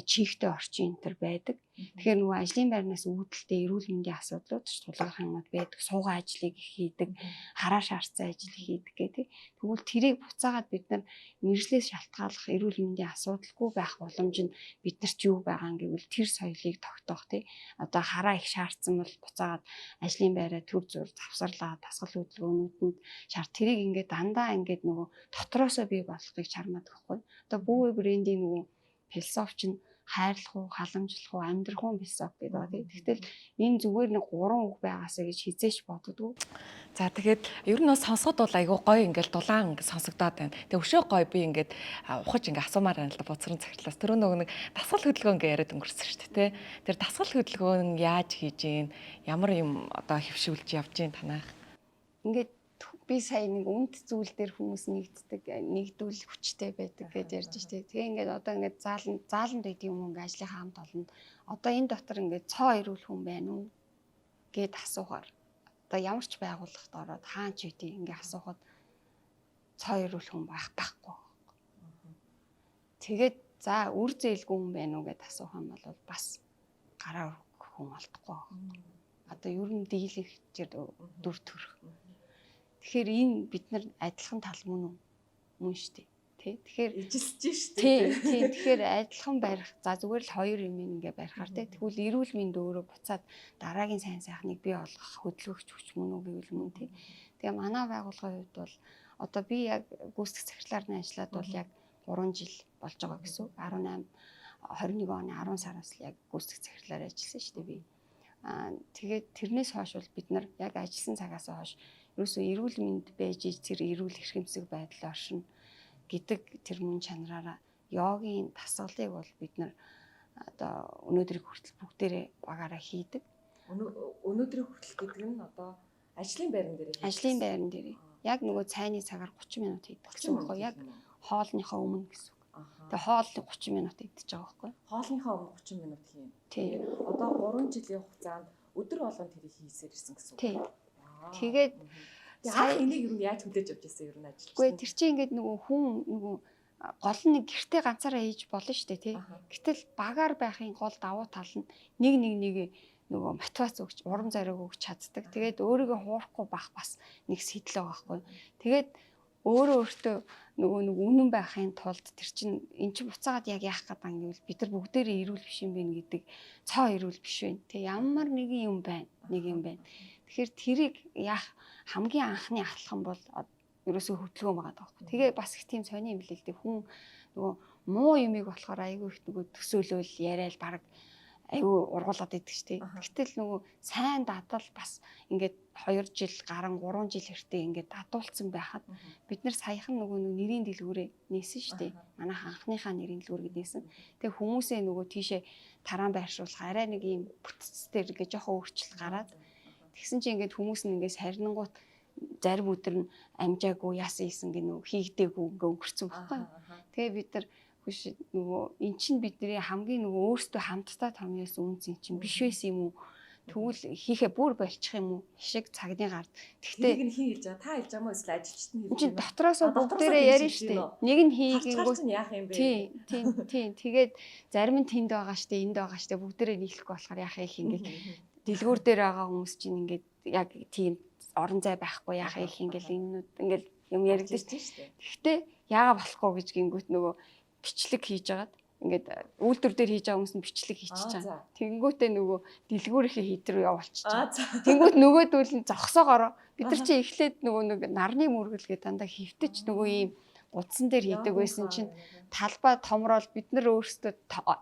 чигтэй орчин энэ төр байдаг. Тэгэхээр нөгөө ажлын байрнаас үүдэлтэй эрүүл мэндийн асуудлууд ч тулгарх юмуд байдаг. Суугаа ажлыг хийдэг, хараа шаарцсан ажил хийдэг гэдэг. Тэгвэл тэрийг буцаагаад бид нар мэржлээс шалтгааллах эрүүл мэндийн асуудалгүй байх боломж нь биднэрт юу байгаа юм гэвэл тэр соёлыг тогтоох тий. Одоо хараа их шаардсан бол буцаагаад ажлын байраа төр зур завсарлаа, дасгал хөдөлгөөнүүдэнд шаард тэрийг ингээд дандаа ингээд нөгөө дотроосоо бий болохыг чармаад гэхгүй. Одоо Бүүвэ брендийн нөгөө философч нь хайрлах уу, халамжлах уу, амьдрах уу философи гэдэг ба тий. Тэгтэл энэ зүгээр нэг 3 үг байгаасаа гэж хизээч боддгоо. За тэгээд ер нь сонсоход бол айгүй гоё ингээл дулаан сонсогдоод байна. Тэгээ өшөө гоё би ингээд ухаж ингээд асуумаар байна л да буцран цагтлаас. Тэр нөгөө нэг дасгал хөдөлгөөн ингээд яриад өнгөрсөн шүү дээ тий. Тэр дасгал хөдөлгөөн яаж хийж гин, ямар юм одоо хөвшүүлж явж гин танах. Ингээд би сая нэг үнд зүйл дээр хүмүүс нэгдүүл хүчтэй байдаг гэж ярьж штэ. Тэгээ ингээд одоо ингээд зааланд байдаг юм ингээд ажлынхаа хамт олонд одоо энэ дотор ингээд цоо ирүүл хүн байна уу гэд асуухаар одоо ямар ч байгууллагт ороод хаач үгүй ингээд асуухад цоо ирүүл хүн байхгүй. Тэгээд за үр зээлгүй хүн байна уу гэд асуух юм бол бас гараа өргөх хүн олдохгүй. Одоо ер нь дийлэх дүр төрх. Тэгэхээр энэ бид нар адилхан тал мөн шүү дээ. Тэ? Тэгэхээр ижилсэж шүү дээ. Тий. Тэгэхээр адилхан барих. За зүгээр л хоёр юм ингээ барихаар тэ. Тэгвэл эрүүл мэнд өөрөө буцаад дараагийн сайн сайхныг бий болгох хөдөлгөгч хүч мөн үү гэвэл мөн тий. Тэгээ манай байгууллагын хувьд бол одоо би яг гүйцэтгэх захирлаар ажиллаад бол яг 3 жил болж байгаа гэсэн. 21 оны 10 сараас л яг гүйцэтгэх захирлаар ажилласан шүү дээ би. Тэгээд тэрнээс хойш бол бид нар яг ажилласан цагаас хойш ерөөсөө эрүүл мэнд байж тэр эрүүл эрхэмсэг байдал оршин гэдэг тэр мөн чанараараа йогийн дасгалыг бол бид нар одоо өнөөдрийг хүртэл бүгдээрээ багаараа хийдэг. Өнөөдрийг хүртэл гэдэг нь одоо ажлын байран дээр. Ажлын байран дээр. Яг нөгөө цайны цагаар 30 минут хийдэг гэсэн үг байхгүй яг хоолныхоо өмнө гэсэн үг. Тэгээ хоол 30 минут идчихэж байгаа байхгүй. Хоолныхоо өмнө 30 минут хийн. Тий. Одоо 3 жилийн хугацаанд өдөр болгон тэрийг хийсээр ирсэн гэсэн үг. Тий. Тэгээд сая энийг юу яаж хүлээж авч ирсэн ер нь ажилч. Үгүй тэр чинь ингээд нөгөө хүн нөгөө гол нь гэртээ ганцаараа хийж болно шүү дээ тий. Гэтэл багаар байхын гол давуу тал нь нэг нөгөө мотивац өгч, урам зориг өгч чаддаг. Тэгээд өөрийгөө хуурахгүй байх бас нэг сэтэл байгаа байхгүй. Тэгээд өөртөө нөгөө нэг үнэн байхын тулд тэр чинь эн чинь буцаагаад яг яах гэдэг юм гэвэл бид нар бүгдээрээ эрүүл биш юм байна гэдэг цоо эрүүл биш байна. Тэг ямар нэгэн юм байна. Тэгэхээр тэрийг яах хамгийн анхны алхам бол ерөөсөө хөдөлгөөн байгаа даахгүй. Тэгээ бас их тийм сони юм лээ л дээ. Хүн нөгөө муу юмыг болохоор айгүй их нөгөө төсөөлөл яриад баг айгүй ургуулад идэг ч тий. Гэтэл нөгөө сайн дадал бас ингээд 2 жил гарan 3 жил хэртээ ингээд дадуулсан байхад бид нар саяхан нөгөө нэрийн дэлгүүрээ нээсэн шүү дээ. Манайх анхныхаа нэрийн дэлгүүргээд нээсэн. Тэгээ хүмүүсээ нөгөө тийшээ тараан байршуулах арай нэг юм бүтцээр ингээд жоохон өөрчлөлт гараад тэгсэн чинь ингээд хүмүүс нь ингээд сарнингууд зарим өдөр нь амжаагүй яасан гэх нөгөө хийгдээгүй ингээд өнгөрцөн баггүй. Тэгээ бид нар хүш нөгөө эн чинь бидний хамгийн нөгөө өөртөө хамтдаа томьёос үнц чинь биш байсан юм уу? Тэгвэл хийхэ бүр болчих юм уу? Шиг цагны гард. Тэгтээ нэг нь хин хэлж байгаа. Та хэлж байгаа мó эсвэл ажилчид нь хэлж байгаа. Энд чинь дотроосоо бүгдээрээ ярина шүү дээ. Нэг нь хийгэнгүүт яах юм бэ? Тийм. Тэгээд зарим нь тэнд байгаа штэ, энд байгаа штэ бүгдээрээ нийлэхгүй болохоор яах их ингээд дэлгүүр дээр байгаа хүмүүс чинь ингээд яг тийм орон зай байхгүй яах их ингээд юмнууд ингээд юм яригдчих штэ. Тэгтээ яага болохгүй гэж гингүүт нөгөө бичлэг хийж агаад ингээд үйлдвэр дээр хийж байгаа хүмүүс нь бичлэг хийчихэж байгаа. Тэнгүүтээ нөгөө дэлгүүрийнхээ хід рүү явуулчих. Тэнгүүт нөгөөдөл нь зогсоогоороо бид нар чи эхлээд нөгөө нэг нарны мөргөлгээ дандаа хөвтөж нөгөө ийм утсан дээр хийдэг байсан чинь талбай томрол бид нар өөрсдөө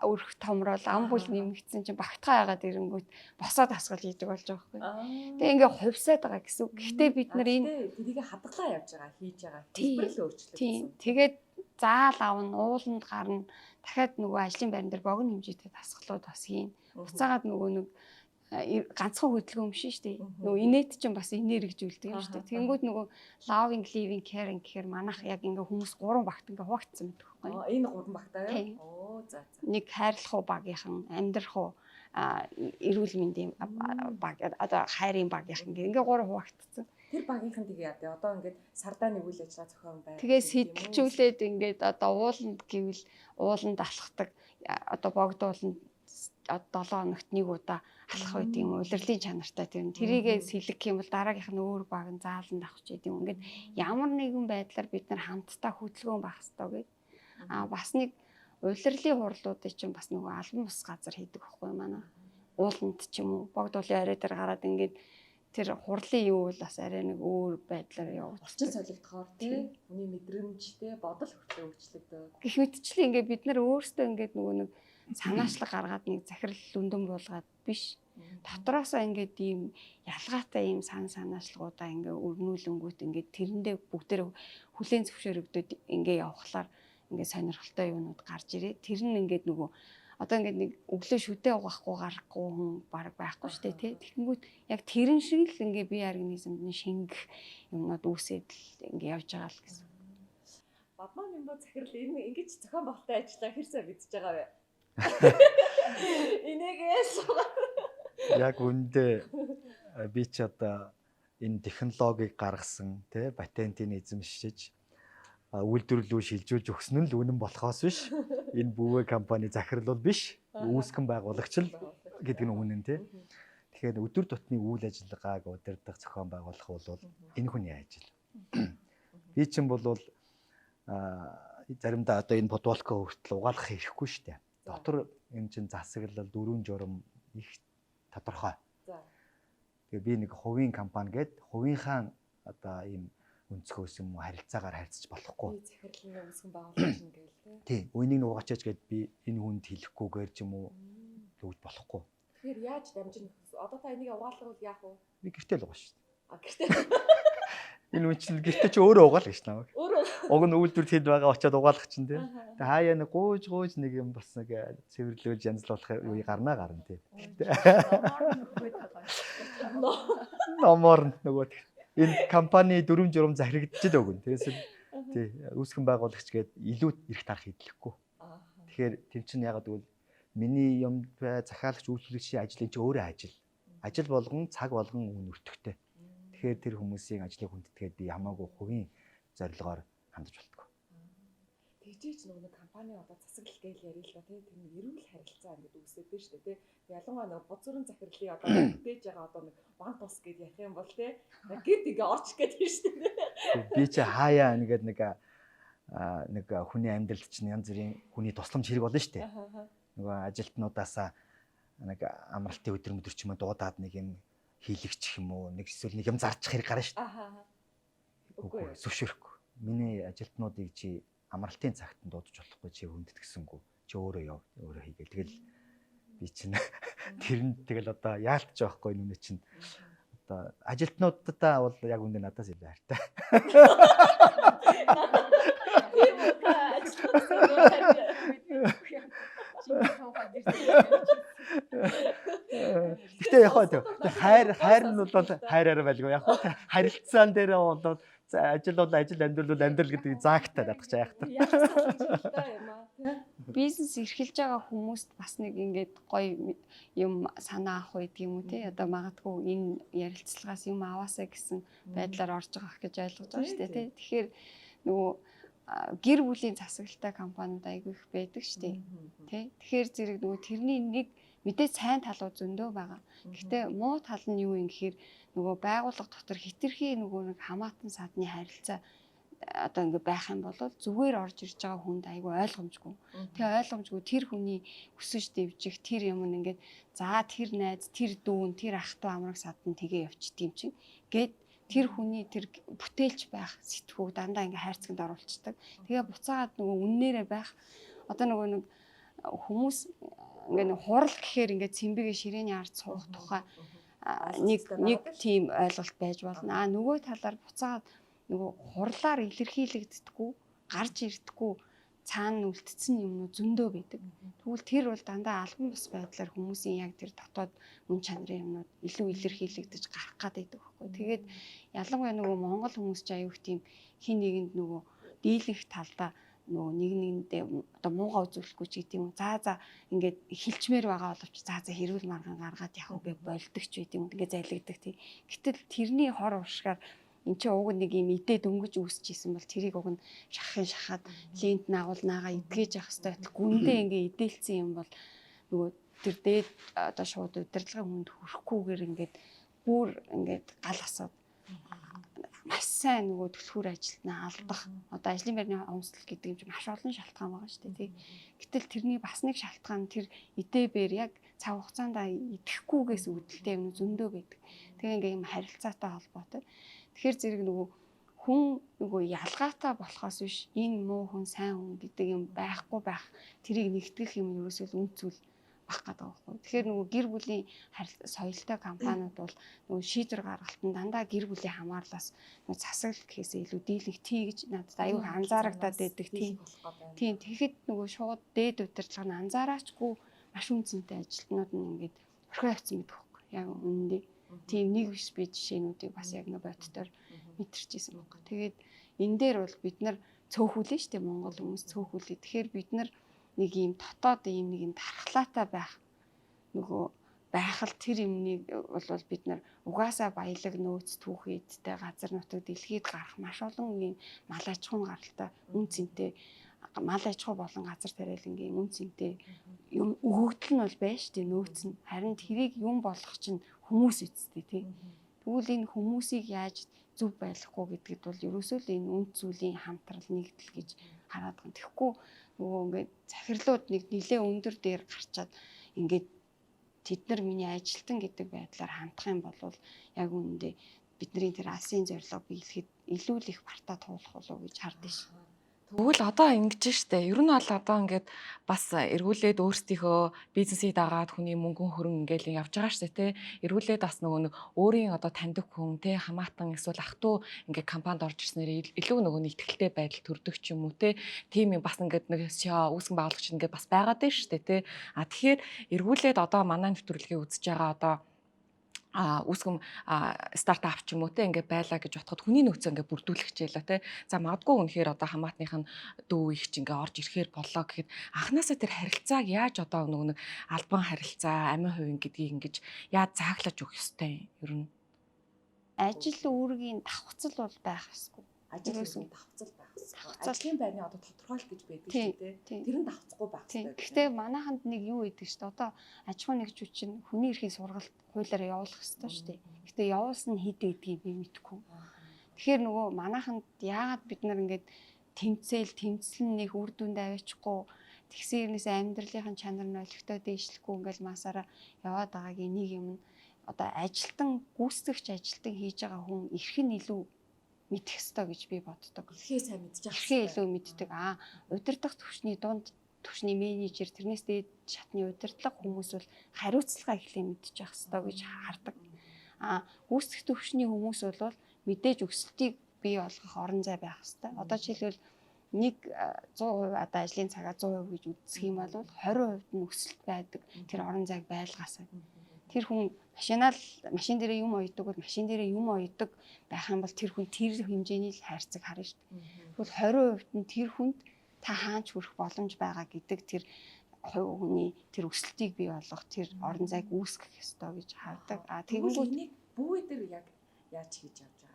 өрх томрол ам бүл нэмэгдсэн чинь багтгаа яагаад ирэнгүүт босоод асгал хийдэг болж байгаа байхгүй. Тэгээ ингээ хувьсаад байгаа гэсэн. Гэхдээ бид нар энэ тэрийг хадгалаа явж байгаа, хийж байгаа. Хэлбэрл өөрчлөлт. Тийм. Тэгээд заал авна, ууланд гарна. Дахиад нөгөө ажлын байран дээр богино хэмжээтэй дасгалууд бас хийн. Буцаагаад нөгөө нэг ганцхан хөдөлгөөн биш шүү дээ. Нөгөө инээд чинь бас энергижүүлдэг юм шүү дээ. Тэнгүүд нөгөө loving, living, caring гэхээр манайх яг ингээ хүмүүс 3 багт ингээ хуваагдсан байдаг байхгүй. Энэ 3 багтаа юу? Оо за. Нэг хайрлах уу багийнхан, амьдрах уу эрүүл мэндийн баг одоо хайрын багийнхан ингээ 3 хуваагдсан. Тэр багийнхан тэгээ яа. Одоо ингээд сардаа нэг үйл ажиллагаа зохион байна. Тэгээ сэтэлжүүлээд ингээд одоо ууланд гэвэл ууланд алхдаг одоо богдууланд 7 хоногт нэг удаа алхах байт юм улирлын чанартай тийм тэрийгээ сэлгэх юм бол дараагийнх нь өөр баг нь зааланд авах ч гэдэм. Ингээд ямар нэгэн байдлаар бид нар хамтдаа хөдөлгөөн байх хэрэгтэй гэдэг. Бас нэг улирлын хурлуудыг чинь бас нөгөө албан бус газар хийдэг байхгүй манай. Ууланд ч юм уу богдуулын арай дээр гараад ингээд тэр хурлын юу бол бас арай нэг өөр байдлаар явуулдаг. Орчин солигдохоор тийм хүний мэдрэмжтэй бодол хөдлөө өөрчлөгдөв. Гэх мэтчлээ ингээд бид нар өөрсдөө ингээд нөгөө нэг санаачлаг гаргаад нэг захирал лүндэн буулгаад биш. Дотроосоо ингээд ийм ялгаатай ийм санаачлагуудаа ингээд өрнүүлэнгүүт ингээд тэрэндээ бүгдээр хүлээн зөвшөөрөгдөд ингээд явхлаар ингээд сонирхолтой юмнууд гарч ирээ. Тэр нь ингээд нөгөө одоо ингээд нэг өглөө шүдээ угаахгүй гарахгүй хүн баг байхгүй шүү дээ тий. Тэгэнгүүт яг тэрэн шиг л ингээд бие организмд нь шингэх юмнууд үүсээд л ингээд явж байгаа л гэсэн. Бадмаа нэмбо захирал энэ ингэж зохион байгуулалттай ажиллаа хэрсээ мэдчихэж байгаа вэ? Инээгээл яг үндэ би ч одоо энэ технологиг гаргасан тий патентын эзэмшиж үйлдвэрлэлөө шилжүүлж өгсөн нь л үнэн болохоос биш. Энэ бүвэ компани захирал бол биш. Үүсгэн байгуулагч л гэдэг нь үнэн тий. Тэгэхээр өдөр тутмын үйл ажиллагааг удирдах зохион байгуулах бол энэ хүний ажил. Би чинь бол заримдаа одоо энэ бодволко хүртэл угаалгах хэрэггүй шүү дээ. Дотор энэ чинь засаглал дөрвөн журам их тодорхой. Тэгээ би нэг хувийн компани гээд хувийнхаа одоо ийм өнцгөөс юм уу харилцаагаар харьцаж болохгүй. Захирлын үүсгэн байгуулагч юм гээл тий. Үнийг угаачаач гээд би энэ хүнд хэлэхгүйгээр ч юм уу тэгж болохгүй. Тэгэхээр яаж дамжина? Одоо та энийг угаалгавал яах вэ? Би гэртээ л угаа шүү дээ. Гэртээ. Энэ үнчил гэртээ чи өөрөө угаал гэж намайг. Өөрөө. Уг нь үйлдвэр хэд байгаа очиод угаалгах чинь тий. Тэгээ хаяа нэг гууж нэг юм бас нэг цэвэрлүүлж янзлуулах үе гарна тий. Номоор нөгөө энэ компани 4 журам захирагдчихд өгнө. Тэгээс тий үүсгэн байгуулагч гээд илүү их тарах хийлэхгүй. Тэгэхээр тэв чинь ягаад гэвэл миний юм захиалагч үйлчлэгчийн ажлын чи өөрөө ажил. Ажил болгон цаг болгон үн өртөгтэй. Тэгэхээр тэр хүмүүсийн ажлыг хүндэтгээд би хамаагүй хувийн зорилгоор хандж болтгоо. тэгжээч нөгөө компани одоо засаглал гээл ярил л да тий тэр эрүүл харилцаа ингээд үүсээд байна шүү дээ тий ялангуяа нөгөө бузрын захирлын одоо бүтээж байгаа одоо нэг банк тус гэж ярих юм бол тий гэт ингээ орчих гээд байна шүү дээ би чи хаяа ингээд нэг хүний амьдралд чинь янз бүрийн хүний тусламж хэрэг болно шүү дээ. Нөгөө ажилтнуудаасаа нэг амралтын өдөр мөдөр ч юм уу дуудаад нэг юм хийлэгчих юм уу нэг эсвэл нэг юм зарчих хэрэг гарна шүү дээ. Үгүй зөвшөөрөхгүй. Миний ажилтнуудыг чи амралтын цагт нь дуудаж болохгүй чи хүндэт гисэнгүү. Чи өөрөө яв өөрөө хийгээл. Тэгэл би чинь тэрэнд тэгэл одоо яалтж байхгүй нүнэ чинь одоо ажилтнуудаа бол яг үндэ надаас илүү хайртай. Гэтэ яг хаа хайр нь бол хайраар байлгүй яг хаа харилцаан дээр бол ажил бол ажил амьдрал бол амьдрал гэдэг заагтай надад ч яах та. Бизнес эрхэлж байгаа хүмүүст бас нэг ингээд гоё юм санаа авах үед юм уу тий одоо магадгүй энэ ярилцлагаас юм аваасаа гэсэн байдлаар орж байгаа гэж ойлгож байгаа шүү дээ тий. Тэгэхээр нөгөө гэр бүлийн засаглалтай компаниуд айгүй их байдаг шүү дээ тий. Тэгэхээр зэрэг нөгөө тэрний нэг мэдээ сайн талууд зөндөө байгаа. Гэхдээ муу тал нь юу юм гэхээр нөгөө байгууллага дотор хитрхи нөгөө нэг хамаатан садны харилцаа одоо ингэ байх юм бол зүгээр орж ирж байгаа хүнд айгүй ойлгомжгүй. Тэгээ ойлгомжгүй тэр хүний өсөж дэвжих тэр юм ингээд за тэр найз, тэр дүүн, тэр ах トゥ амраг садн тэгээ явчихдığım чинь гээд тэр хүний тэр бүтээлч байх сэтгүү дандаа ингээ хайрцагт оруулцдаг. Тэгээ буцаагаад нөгөө үннээрээ байх одоо нөгөө нэг хүмүүс ингээ хурал гэхээр ингээ цэмбэгээ ширээний ард суух тухай нэг тийм ойлголт байж болно. Нөгөө талаар буцаагаад нөгөө хурлаар илэрхийлэгддэггүй, гарч ирдэггүй цаана үлдсэн юмнууд зөндөө байдаг. Тэгвэл тэр бол дандаа албан бус байдлаар хүмүүсийн яг тэр дотоод мөн чанарын юмнууд илүү илэрхийлэгдэж гарах гэдэг байхгүй. Тэгээд ялангуяа нөгөө монгол хүмүүс ч аюух тийм хин нэгэнд нөгөө дийлэнх талдаа нөгөө нэгэндээ одоо муугаа үзүүлэхгүй ч гэдэг юм. За ингээд хилчмээр байгаа боловч за хэрүүл маргаан гаргаад явах би болдог ч гэдэг юм. Ингээд зайлигддаг тийм. Гэтэл тэрний хор уршгаар эн чинь уг нэг юм идэ дөнгөж үүсчихсэн бол тэрийг уг нь шахаад лент наагуулнаагаа идгээж явах хэрэгтэй. Гүндээ ингээ идээлсэн юм бол нөгөө тэр дээд одоо шууд удирдлагын хүнд хүрэхгүйгээр ингээд бүр ингээд гал асаад маш сайн нөгөө төлхөр ажилтнаа алдах. Одоо ажлын байрны өмсдөл гэдэг юм чинь маш олон шалтгаан байгаа шүү дээ тий. Гэтэл тэрний бас нэг шалтгаан тэр идээбэр яг цаг хугацаанд идэхгүйгээс үүдэлтэй юм зөндөө байдаг. Тэгээ ингээ юм харилцаатай холбоотой. Тэгэхээр зэрэг нөгөө хүн нөгөө ялгаатай болохоос биш энэ муу хүн сайн хүн гэдэг юм байхгүй байх тэрийг нэгтгэх юм ерөөсөө үн цэл баг гэдэг байхгүй. Тэгэхээр нөгөө гэр бүлийн соёлтой компаниуд бол нөгөө шийдвэр гаргалтанд дандаа гэр бүлийн хамаарлаас нөгөө засаглал гэхээсээ илүү дийлэнх тий гэж надад аюул анзаарагдаад байдаг тийм. Тийм тэгэхэд нөгөө шууд дээд удирдлага нь анзаараачгүй маш үнцэнтэй ажилтнууд нь ингээд орхио авсан байдаг байхгүй. Яг үнэндээ тийм нэг биш би жишээнүүдийг бас яг нэг бодтоор мэдэрчээсэн байна. Тэгээд энэ дээр бол бид нар цөөхүүлэн штэ Монгол хүмүүс цөөхүүлээ. Тэгэхээр бид нар нэг юм дотоод ийм нэг юм дархлаатай байх нөгөө байхал тэр юмнийг бол бид нар угаасаа баялаг нөөц түүхийдтэй газар нутаг дэлхийд гарах маш олон юм мал аж ахуйн гаралтай үн цэнтэй мал аж ахуй болон газар тариалангийн үн цэнтэй юм өгөгдөл нь бол байна штэ нөөц нь. Харин тэрийг юм болгох чинь хүмүүс эцтэй тий. Тэгвэл энэ хүмүүсийг яаж зөв байлгахгүй гэдгэд бол ерөөсөө л энэ үнд зүйлийн хамтрал нэгдэл гэж хараад байгаа. Тэгэхгүй нөгөө ингээд захирлууд нэг нэлээ өндөр дээр гарчаад ингээд тэд нар миний ажилтан гэдэг байдлаар хандах юм бол яг үүндээ бидний тэр алсын зорилго биелэхэд илүү л их бартаа туулах болов уу гэж хардсан шээ. Тэгвэл одоо ингэж штэ. Ер нь бол одоо ингээд бас эргүүлээд өөрсдийнхөө бизнесийг дагаад хүний мөнгөн хөрөнгө ингээл явж байгаа штэ тий. Эргүүлээд бас нөгөө нэг өөрийн одоо таньдаг хүн тий хамаатан эсвэл ах トゥ ингээд компанид орж ирснээр илүү нөгөө нэгтгэлтэй байдал төрдөг ч юм уу тий. Тийм юм бас ингээд нэг үүсгэн байгуулагч ингээд бас байгаад байна штэ тий. Тэгэхээр эргүүлээд одоо манай нэвтрүүлгийг үзэж байгаа одоо үүсгэм стартап ч юм уу те ингээ байлаа гэж бодоход хүний нөөцөө ингээ бүрдүүлэх хичээлээ те. За магадгүй үнэхээр одоо хамаатных нь дүү их ч ингээ орж ирэхээр болоо гэхэд анханасаа тэр харилцааг яаж одоо нөгөө нэг албан харилцаа, амин хувийн гэдгийг ингэж яаж зааглаж өгөх ёстой юм ер нь. Ажил үүргийн давхцал бол байх ёсгүй. ажил Ерөөсөө. үеийн давхцал байх хэрэгтэй. Давхцал. Ажлын байрны одоо тодорхойлт гэж байдаг Тийм, шүү дээ. тийм. Тэр нь давхцахгүй байх Тийм. хэрэгтэй. Гэхдээ манайханд нэг юу гэдэг шүү дээ. Одоо аж ахуйн нэгжүүд чинь хүний эрхийн сургалт хуулиараа явуулах хэрэгтэй шүү дээ. Гэхдээ явуулсан хэд байдгийг би мэдэхгүй. Тэгэхээр нөгөө манайханд яагаад бид нар ингээд тэмцэл нэг үр дүнд аваачихгүй тэгсэн хэрнээс амьдралын чанар нь олигтой дээшлэхгүй ингээл масаараа яваад байгаагийн нэг юм нь одоо ажилтан гүйцэтгэгч ажилтан хийж байгаа хүн эрхэн илүү мэдэх ёстой гэж би боддог. Эрхээ сайн мэдчих. Эрхээ илүү мэддэг. Удирдах түвшний дунд түвшний менежер тэрнээс дээд шатны удирдлага хүмүүс бол хариуцлага эхлээ мэдчих ёстой гэж хардаг. Гүйцэтгэх түвшний хүмүүс бол мэдээж өсөлтийг бий болгох орон зай байх ёстой. Одоо жишээлбэл 100% одоо ажлын цагаа 100% гэж үздэг юм бол 20% нь өсөлт байдаг. Тэр орон зайг байлгаасаа. Тэр хүн машин дээрээ юм ойдог бол машин дээрээ юм ойдог байх юм бол тэр хүн тэр хэмжээний л хайрцаг харна шүү дээ. Тэгвэл 20% нь тэр хүнд та хаач хүрэх боломж байгаа гэдэг тэр хүний тэр өсөлтийг бий болгох тэр орон зайг үүсгэх ёстой гэж хардаг. Тэгвэл энийг бүүе дээр яг яаж хийж явж байгаа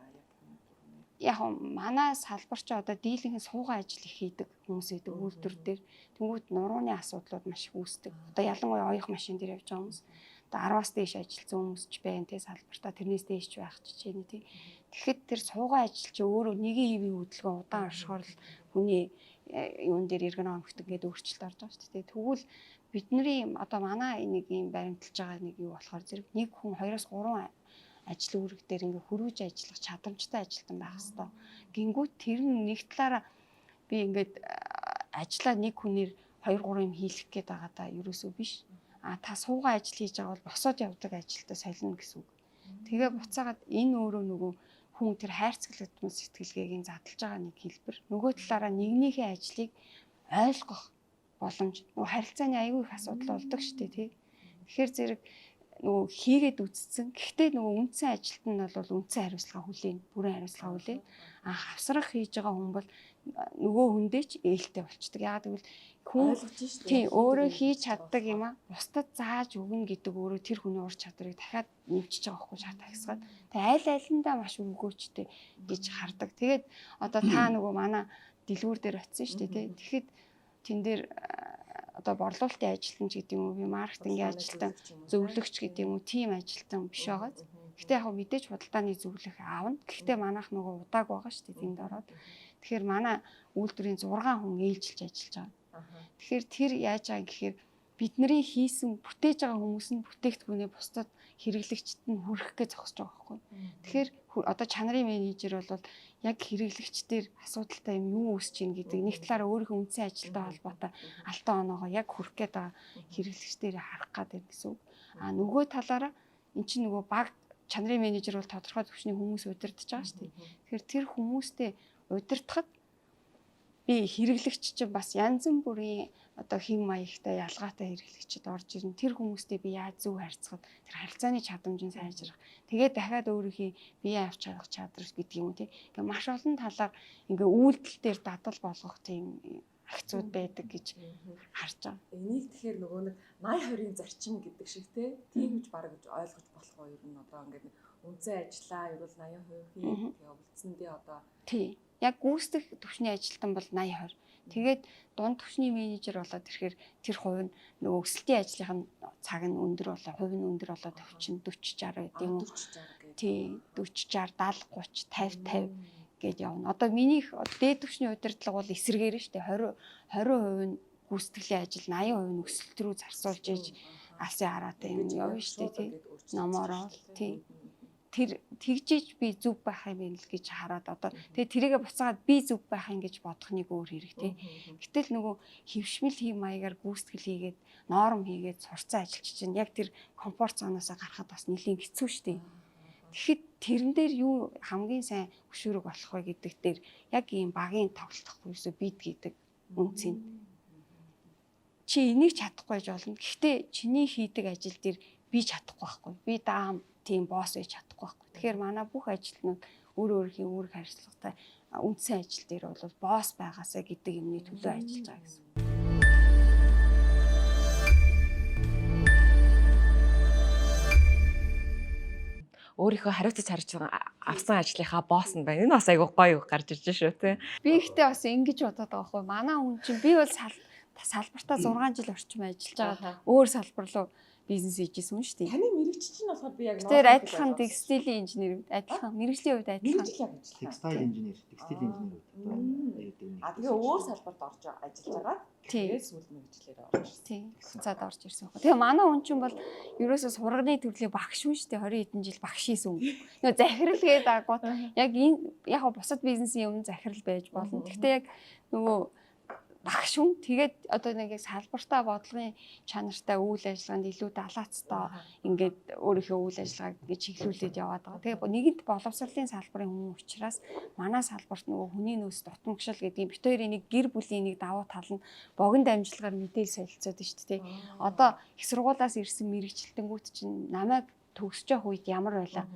яг манай салбар ч одоо дийлэнх суугаа ажил их хийдэг хүмүүс байдаг үйлдвэр дээр. Тэнгүүд нурууны асуудлууд маш их үүсдэг. Одоо ялангуяа оёх машин дээр явж байгаа хүмүүс. Одоо 10-аас дээш ажилласан хүмүүс ч байна те салбартаа тэрнээс дээш ч байх ч чинь тий. Тэгэхэд тэр суугаа ажил чи өөрөө нэгэн хэвийн хөдөлгөөн удаан оршихоор л хүний юун дээр эргэнэ ингээд өөрчлөлт орж байгаа шүү дээ. Тэгвэл бидний одоо манай нэг юм баримталж байгаа нэг юу болохоор зэрэг нэг хүн 2-3 ажил үүрэг дээр ингээ хөрвж ажиллах чадамжтай ажилтан байх хэвээр. Гингүүт тэр нь нэг талаараа би ингээд ажлаа нэг хүнээр 2-3 юм хийлгэх гээд байгаа даа ерөөсөө биш. Та суугаа ажил хийж байгаа бол босоод явдаг ажилтаа солино гэсэн үг. Тэгээ буцаагаад энэ өөрөө нөгөө хүн тэр хайрцаглагдсан сэтгэлгээгийн задлж байгаа нэг хэлбэр. Нөгөө талаараа нэгнийхээ ажлыг ойлгох боломж. Нөгөө харилцааны аюул их асуудал болдог шүү дээ тий. Тэгэхээр зэрэг нөгөө хийгээд үзсэн. Гэхдээ нөгөө үндсэн ажилт нь бол үндсэн хариуцлага хүлээн, бүрэн хариуцлага хүлээн. Хавсрах хийж байгаа хүн бол нөгөө хүндээ ч ээлтэй болчдөг. Яагаад гэвэл хүн тий өөрөө хийж чаддаг юм бусдад зааж өгнө гэдэг өөрөө тэр хүний ур чадварыг дахиад нэмчихэж байгаа байхгүй шат ахисгаад. Тэгээ аль-алиндаа маш өгөөчтэй гэж хардаг. Тэгээд одоо та нөгөө манай дэлгүүр дээр очсон шүү дээ тий. Тэгэхэд тэн дээр одоо борлуулалтын ажилтан ч гэдэг юм уу, би маркетингийн ажилтан, зөвлөгч гэдэг юм уу, тим ажилтан биш байгаа. Гэхдээ яг мэдээж худалдааны зөвлөх аавна. Гэхдээ манайх нөгөө удааг байгаа шүү дээ тэнд ороод. Тэгэхээр манай үйлдвэрийн 6 хүн ээлжилж ажиллаж байгаа. Тэгэхээр тэр яаж байгаа гэхээр бидний хийсэн бүтээж байгаа хүмүүс нь бүтээгдэхүүнээ бусдад хэрэглэгчд нь хүргэх гэж зогсож байгаа байхгүй. Тэгэхээр одоо чанарын менежер бол яг хэрэглэгчдэр асуудалтай юм юу үүсэж ийн гэдэг нэг талаараа өөрийнхөө үндсэн ажилтай холбоотой алтан оноогоо яг хүрэх гээд байгаа хэрэглэгчдэрээ харах гэдэг гэсэн үг. Нөгөө талаараа эн чинь нөгөө баг чанарын менежер бол тодорхой түвшний хүмүүс удирдах байгаа шүү дээ. Тэгэхээр тэр хүмүүстэй удирдахад би хэрэглэгч чинь бас янз бүрийн одоо хэм маягтай ялгаатай хэрэглэгчд орж ирнэ. Тэр хүмүүстэй би яаж зөв харьцахад тэр харилцааны чадамж нь сайжрах. Тэгээд дахиад өөрийнхөө бие авч чадах чадвар гэдэг юм тий. Ингээ маш олон талаар ингээ үйлдэл дээр дадал болгох тийм агцуд байдаг гэж харж байгаа. Энийг тэгэхээр нөгөө нэг 80-20-ын зарчим гэдэг шиг тийм гэж бараг ойлгож болох уу ер нь одоо ингээд үнцэн ажиллаа ер нь 80% хий тэгээ үлдсэндээ одоо тий. Яг гүйцэтгэх түвшний ажилтан бол 80-20. Тэгээд дунд түвшний менежер болоод ирэхээр тэр хувь нь нөгөө өсөлтийн ажлынх нь цаг нь өндөр болоо, хувь нь өндөр болоод 40 40 60 гэдэг юм уу. Тий 40 60 70 30 50 50 гэд явна. Одоо минийх дээд түвшний удирдлага бол эсэргээр нь шүү дээ 20% нь гүйцэтгэлийн ажил 80% нь өсөлт рүү зарцуулж иж алсын хараатай юм явна шүү дээ тий. Номороо тий тэр тэгжиж би зүв байх юм байна л гэж хараад одоо тэгээ тэрийгэ буцаагаад би зүв байх юм гэж бодох нэг өөр хэрэгтэй. Гэтэл нөгөө хөвшмөл хийм маягаар гүйцэтгэл хийгээд норм хийгээд сурцсан ажилч чинь яг тэр комфорт зоноосоо гарахад бас нэлийн хэцүү шүү дээ. Тэгэхэд тэрэн дээр юу хамгийн сайн хөшүүрэг болох вэ гэдэг дээр яг ийм багийн тоглох ерөөсөө бид гэдэг үнцэн. Чи энийг чадахгүй байж болно. Гэхдээ чиний хийдэг ажил дээр би чадахгүй байхгүй. Би даам тийм босс байж чадахгүй байхгүй. Тэгэхээр манай бүх ажилтнууд өөрийнхөө үүрэг хариуцлагатай үндсэн ажил дээр бол босс байгаасаа гэдэг юмны төлөө ажиллаж байгаа гэсэн. өөрийнхөө хариуцаж харж авсан ажлынхаа босс нь байна. Энэ бас айгүй гоё гарч ирж шүү тий. Би ихтэй бас ингэж бодоод байгаа байхгүй. Манай хүн чинь би бол салбартаа 6 жил орчим ажиллаж байгаа. Өөр салбар руу бизнес хийжсэн шүү дээ. Таны мэрэгч чинь болохоор би яг Тэр адилхан текстилийн инженер, адилхан мэрэгжлийн хувьд адилхан. Текстайл инженер, текстил инженер. Тэгээ өөр салбарт орж ажиллаж байгаа. Тэгээд сүүл мэрэгчлэр орж ирсэн. Тийм. Буцаад орж ирсэн байхгүй. Тэгээ манай хүн чинь бол ерөөсөө сурганы төрлийн багш шүү дээ. 20 хэдэн жил багш хийсэн хүн. Нөгөө захирал гээд агууд яг энэ яг бусад бизнесийн өмнө захирал байж болно. Гэхдээ яг нөгөө багш хүн тэгээд одоо нэг яг салбартаа бодлогын чанартай үйл ажиллагаанд илүү далаацтай ингээд өөрийнхөө үйл ажиллагааг ингээд чиглүүлээд яваад байгаа. Тэгээ нэгэнт боловсролын салбарын хүн учраас манай салбарт нөгөө хүний нөөц дутмагшил гэдэг бит хоёрын нэг гэр бүлийн нэг давуу тал нь богино дамжлагаар мэдээлэл солилцоод байна шүү дээ. Одоо их сургуулаас ирсэн мэрэгчлэлтэнгүүд чинь намайг төгсөж явах үед ямар байлаа?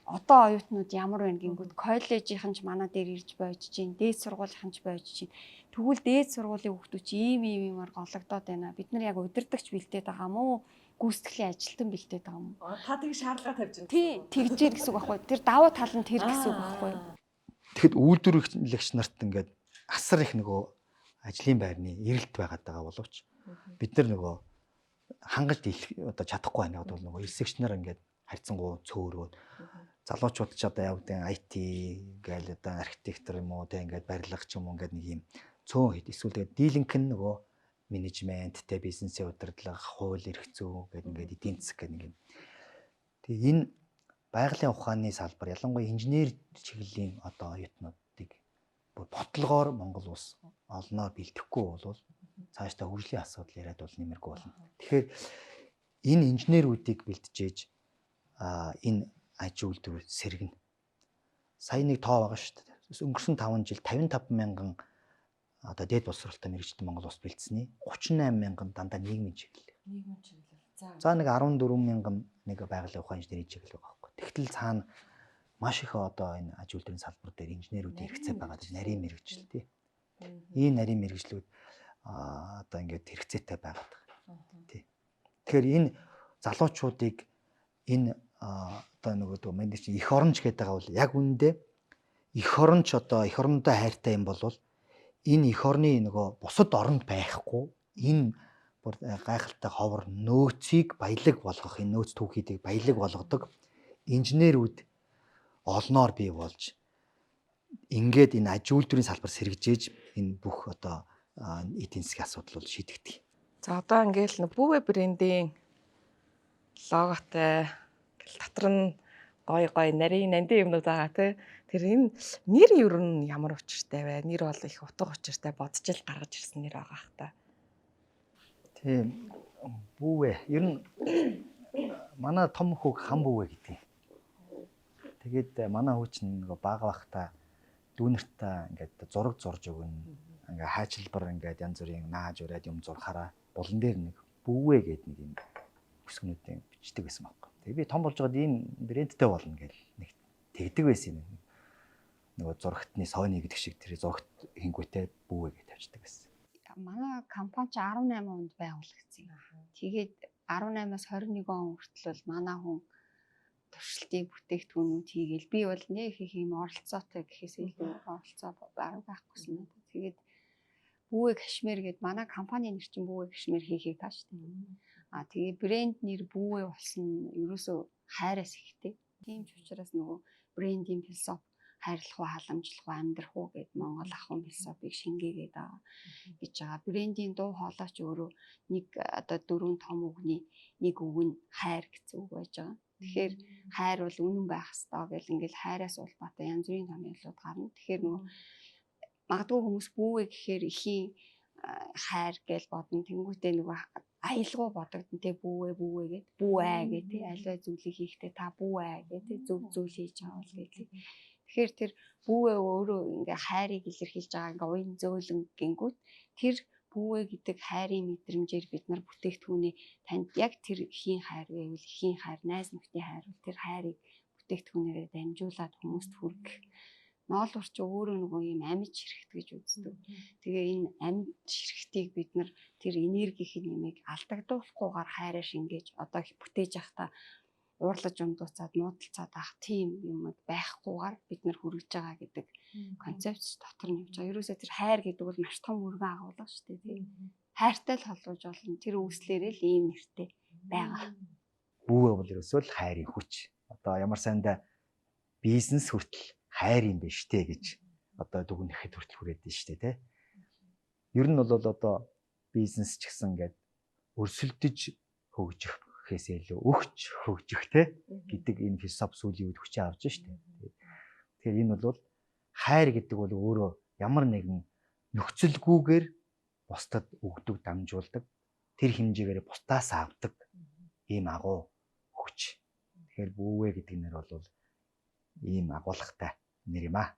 Одоо оюутнууд ямар байна гингүүд коллежийнхэн ч манай дээр ирж байж чинь, дээд сургуулийнхэн ч байж чинь. Тэгвэл дээд сургуулийн хүүхдүүд чи иймэр гологдоод байна. Бид нар яг удирдахч бэлдээд байгаа мó, гүйцэтгэлийн ажилтан бэлдээд байгаа мó. Та тийг шаардлага тавьж байна. Тий, тэгжээр гэсэн үг байхгүй. Тэр давуу тал нь тэр гэсэн үг байхгүй. Тэгэхэд үйлдвэрлэгч нарт ингээд асар их нөгөө ажлын байрны эрэлт байгаад байгаа боловч бид нар нөгөө хангаж одоо чадахгүй байна. Одоо нөгөө элсэгч нар ингээд харьцангуй цөөрөөд залуучууд ч одоо яг үгдэн IT гээл одоо архитектор юм уу те ингээд барилга ч юм уу ингээд нэг юм цөөн хэд эсвэл тэгээд дийлэнх нь нөгөө менежменттэй бизнесийн удирдлага, хууль эрх зүй гэдэг ингээд эдийн засаг гэдэг нэг юм. Тэгээ энэ байгалийн ухааны салбар ялангуяа инженер чиглэлийн одоо оюутнуудыг бүр бодлогоор Монгол улс олноор бэлтгэхгүй бол цаашдаа хөгжлийн асуудал яриад бол нэмэргүй болно. Тэгэхээр энэ инженерүүдийг бэлтжиж энэ аж үйлдвэр сэргэн. Сая нэг тоо байгаа шүү дээ. Өнгөрсөн 5 жил 55 мянган одоо дээд боловсролтой мэрэгчдэн Монгол улс бэлдсэний 38 мянган дандаа нийгмийн чиглэл. Нийгмийн чиглэл. За нэг 14 мянган нэг байгалийн ухааны инженерийн чиглэл байгаа байхгүй. Тэгтэл цаана маш их одоо энэ аж үйлдвэрийн салбар дээр инженерүүд хэрэгцээ байгаа гэж нарийн мэрэгжил тий. Энэ нарийн мэрэгжлүүд одоо ингээд хэрэгцээтэй байгаад байгаа. Тий. Тэгэхээр энэ залуучуудыг энэ одоо нөгөө менеж их оронч гэдэг байгаа бол яг үүндээ их оронч одоо их орондоо хайртай юм бол энэ их орны нөгөө бусад оронд байхгүй энэ бүр гайхалтай ховор нөөцийг баялаг болгох энэ нөөц түүхийдийг баялаг болгодог инженерүүд олноор бий болж ингээд энэ аж үйлдвэрийн салбар сэргэжээж энэ бүх одоо эдийн засгийн асуудал бол шийдэгдэх. За одоо ингээл Бүүвэ брендийн логотой дотор нь гой нарийн нандин юмнууд байгаа тий. Тэр энэ нэр ер нь ямар учиртай вэ? Нэр бол их утга учиртай бодож ил гаргаж ирсэн нэр байгаа хта. Тийм. Бүүвэ. Ер нь манай том хүүг хам бүүвэ гэдэг. Тэгээд манай хүү чинь нөгөө бага бахта дүүнэртээ ингээд зураг зурж өгнө. Ингээ хайчилбар ингээд янз бүрийн нааж ураад юм зурхаараа булан дээр нэг бүүвэ гэдэг нэг юм бүсгнүүдийн бичдэг байсан байхгүй. Тэгээ би том болж байгаад ийм брэндтэй болно гэж нэг тэгдэг байсан юм. Нөгөө зурагтны сойны гэдэг шиг тэр зурагт хингүүтэй бүүвэ гэж тавьчихдаг байсан. Манай компани ч 18 онд байгуулагдсан. Тэгээд 18-аас 21 он хүртэл бол манай хүн туршилтын бүтээгдэхүүнүүд хийгээл би бол нэг их юм оролцоотой гэхээс илүү оролцоо байхгүйсэн надад. Тэгээд Бүүвэ Кашмир гэдэг манай компани нэр чинь Бүүвэ Кашмир хийхийг тааш. Тэгээ брэнд нэр Бүүвэ болсон ерөөсөө хайраас ихтэй. Тийм ч учраас нөгөө брендийн философи хайрлах уу, халамжлах уу, амьдрах уу гэд Монгол ахуйн философийг шингээгээд байгаа гэж байгаа. Брендийн дуу хоолойч өөрөө нэг одоо 4 том үгний нэг үг нь хайр гэсэн үг байж байгаа. Тэгэхээр хайр бол үнэн байх ёстой гэл ингээл хайраас улбаатай янз бүрийн томьёолууд гарна. Тэгэхээр нөгөө магадгүй хүмүүс Бүүвэ гэхээр ихийн хайр гэж бодно. Тэнгүүтээ нөгөө аялгау бодогдсон те Бүүвэ гэд бүүэ гэх те аливаа зүйлийг хийхдээ та бүүэ гэх те зөв зүйл хийж байгаа бол гэдэг. Тэгэхээр тэр Бүүвэ өөрөө ингээ хайрыг илэрхийлж байгаа ингээ уян зөөлөн гингүүт тэр Бүүвэ гэдэг хайрын мэдрэмжээр бид нар бүтээгдэхүүний танд яг тэр ихийн хайр байвал ихийн хайр, найз нөхдийн хайр бол тэр хайрыг бүтээгдэхүүнээрээ дамжуулаад хүмүүст хүргэх. Ноолурч өөрөө нөгөө юм амьд ширхт гэж үздэг. Тэгээ энэ амьд ширхтийг бид нар тэр энергийн нэмийг алдагдуулахгүйгээр хайраа шингээж одоо бүтээж явахдаа уурлаж ундууцаад нуудалцаад авах тийм юм байхгүйгээр бид нар хүргэж байгаа гэдэг концепт дотор нь явж байгаа. Ерөөсөө тэр хайр гэдэг бол маш том өргөн агуулга шүү дээ тийм. Хайртай л холбож болно. Тэр үүслээрээ л ийм нэртэй байгаа. Бүүвэ бол ерөөсөө л хайрын хүч. Одоо ямар сандаа бизнес хүртэл хайр юм биш үү гэж одоо дүгнэхэд хүртэл хүрээд байна шүү дээ тий. Ер нь бол одоо бизнес ч гэсэн ингээд өрсөлдөж хөгжихээс илүү өгч хөгжих тий гэдэг энэ философи сүүлийн үед хүчээ авч шүү дээ. Тэгэхээр энэ бол хайр гэдэг бол өөрөө ямар нэгэн нөхцөлгүйгээр бусдад өгдөг, дамжуулдаг, тэр хэмжээгээр бусдаас авдаг ийм агуу хүч. Тэгэхээр бүүвэ гэдэг нэр бол ийм агуулгатай нэр юм аа.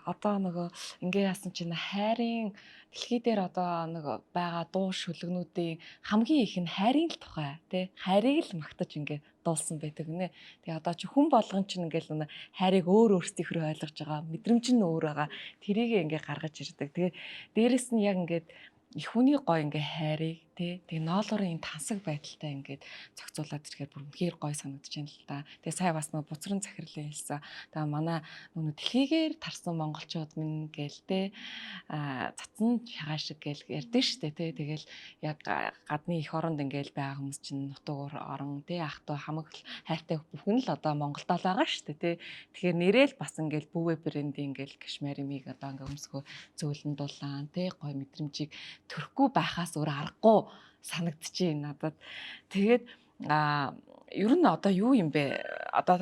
Одоо нөгөө ингээ яасан чинь хайрын дэлхий дээр одоо нөгөө байгаа дуу шүлгнүүдийн хамгийн их нь хайрын л тухай тий хайрыг л магтаж ингээ дуулсан байдаг нэ. Тэгээ одоо чи хүн болгон чинь ингээл нөгөө хайрыг өөр өөрсдийнхрөө ойлгож байгаа мэдрэмж нь өөр байгаа. Тэрийг ингээ гаргаж ирдэг. Тэгээ дээрэс нь яг ингээд их хүний гой ингээ хайрыг тий тэгээ ноолорын тансаг байдалтай ингээд зохицуулаад ирэхээр бүр үнэхээр гой санагдаж байна л да. Тэгээ сая бас нэг буцран захирлын хэлсэн. Тэгээ манай нүг дэлхийгээр тарсан монголчууд минь гээл тий цацсан шагаа шиг гээл ярьдэн штэ тий тэгэл яг гадны эх оронд ингээл байгаа хүмүүс чинь нутгаар орон тий ах トゥ хамаг хайртай бүхэн л одоо Монголд л байгаа штэ тий. Тэгэхээр нэрэл бас ингээл бүүвэ брендing ингээл кашмиримиг одоо ингээ өмсгөө зөөлөн дулаан тий гой мэдрэмжийг төрөхгүй байхаас өөр аргагүй санагдчихээн надад. Тэгээд ер нь одоо юу юм бэ? Одоо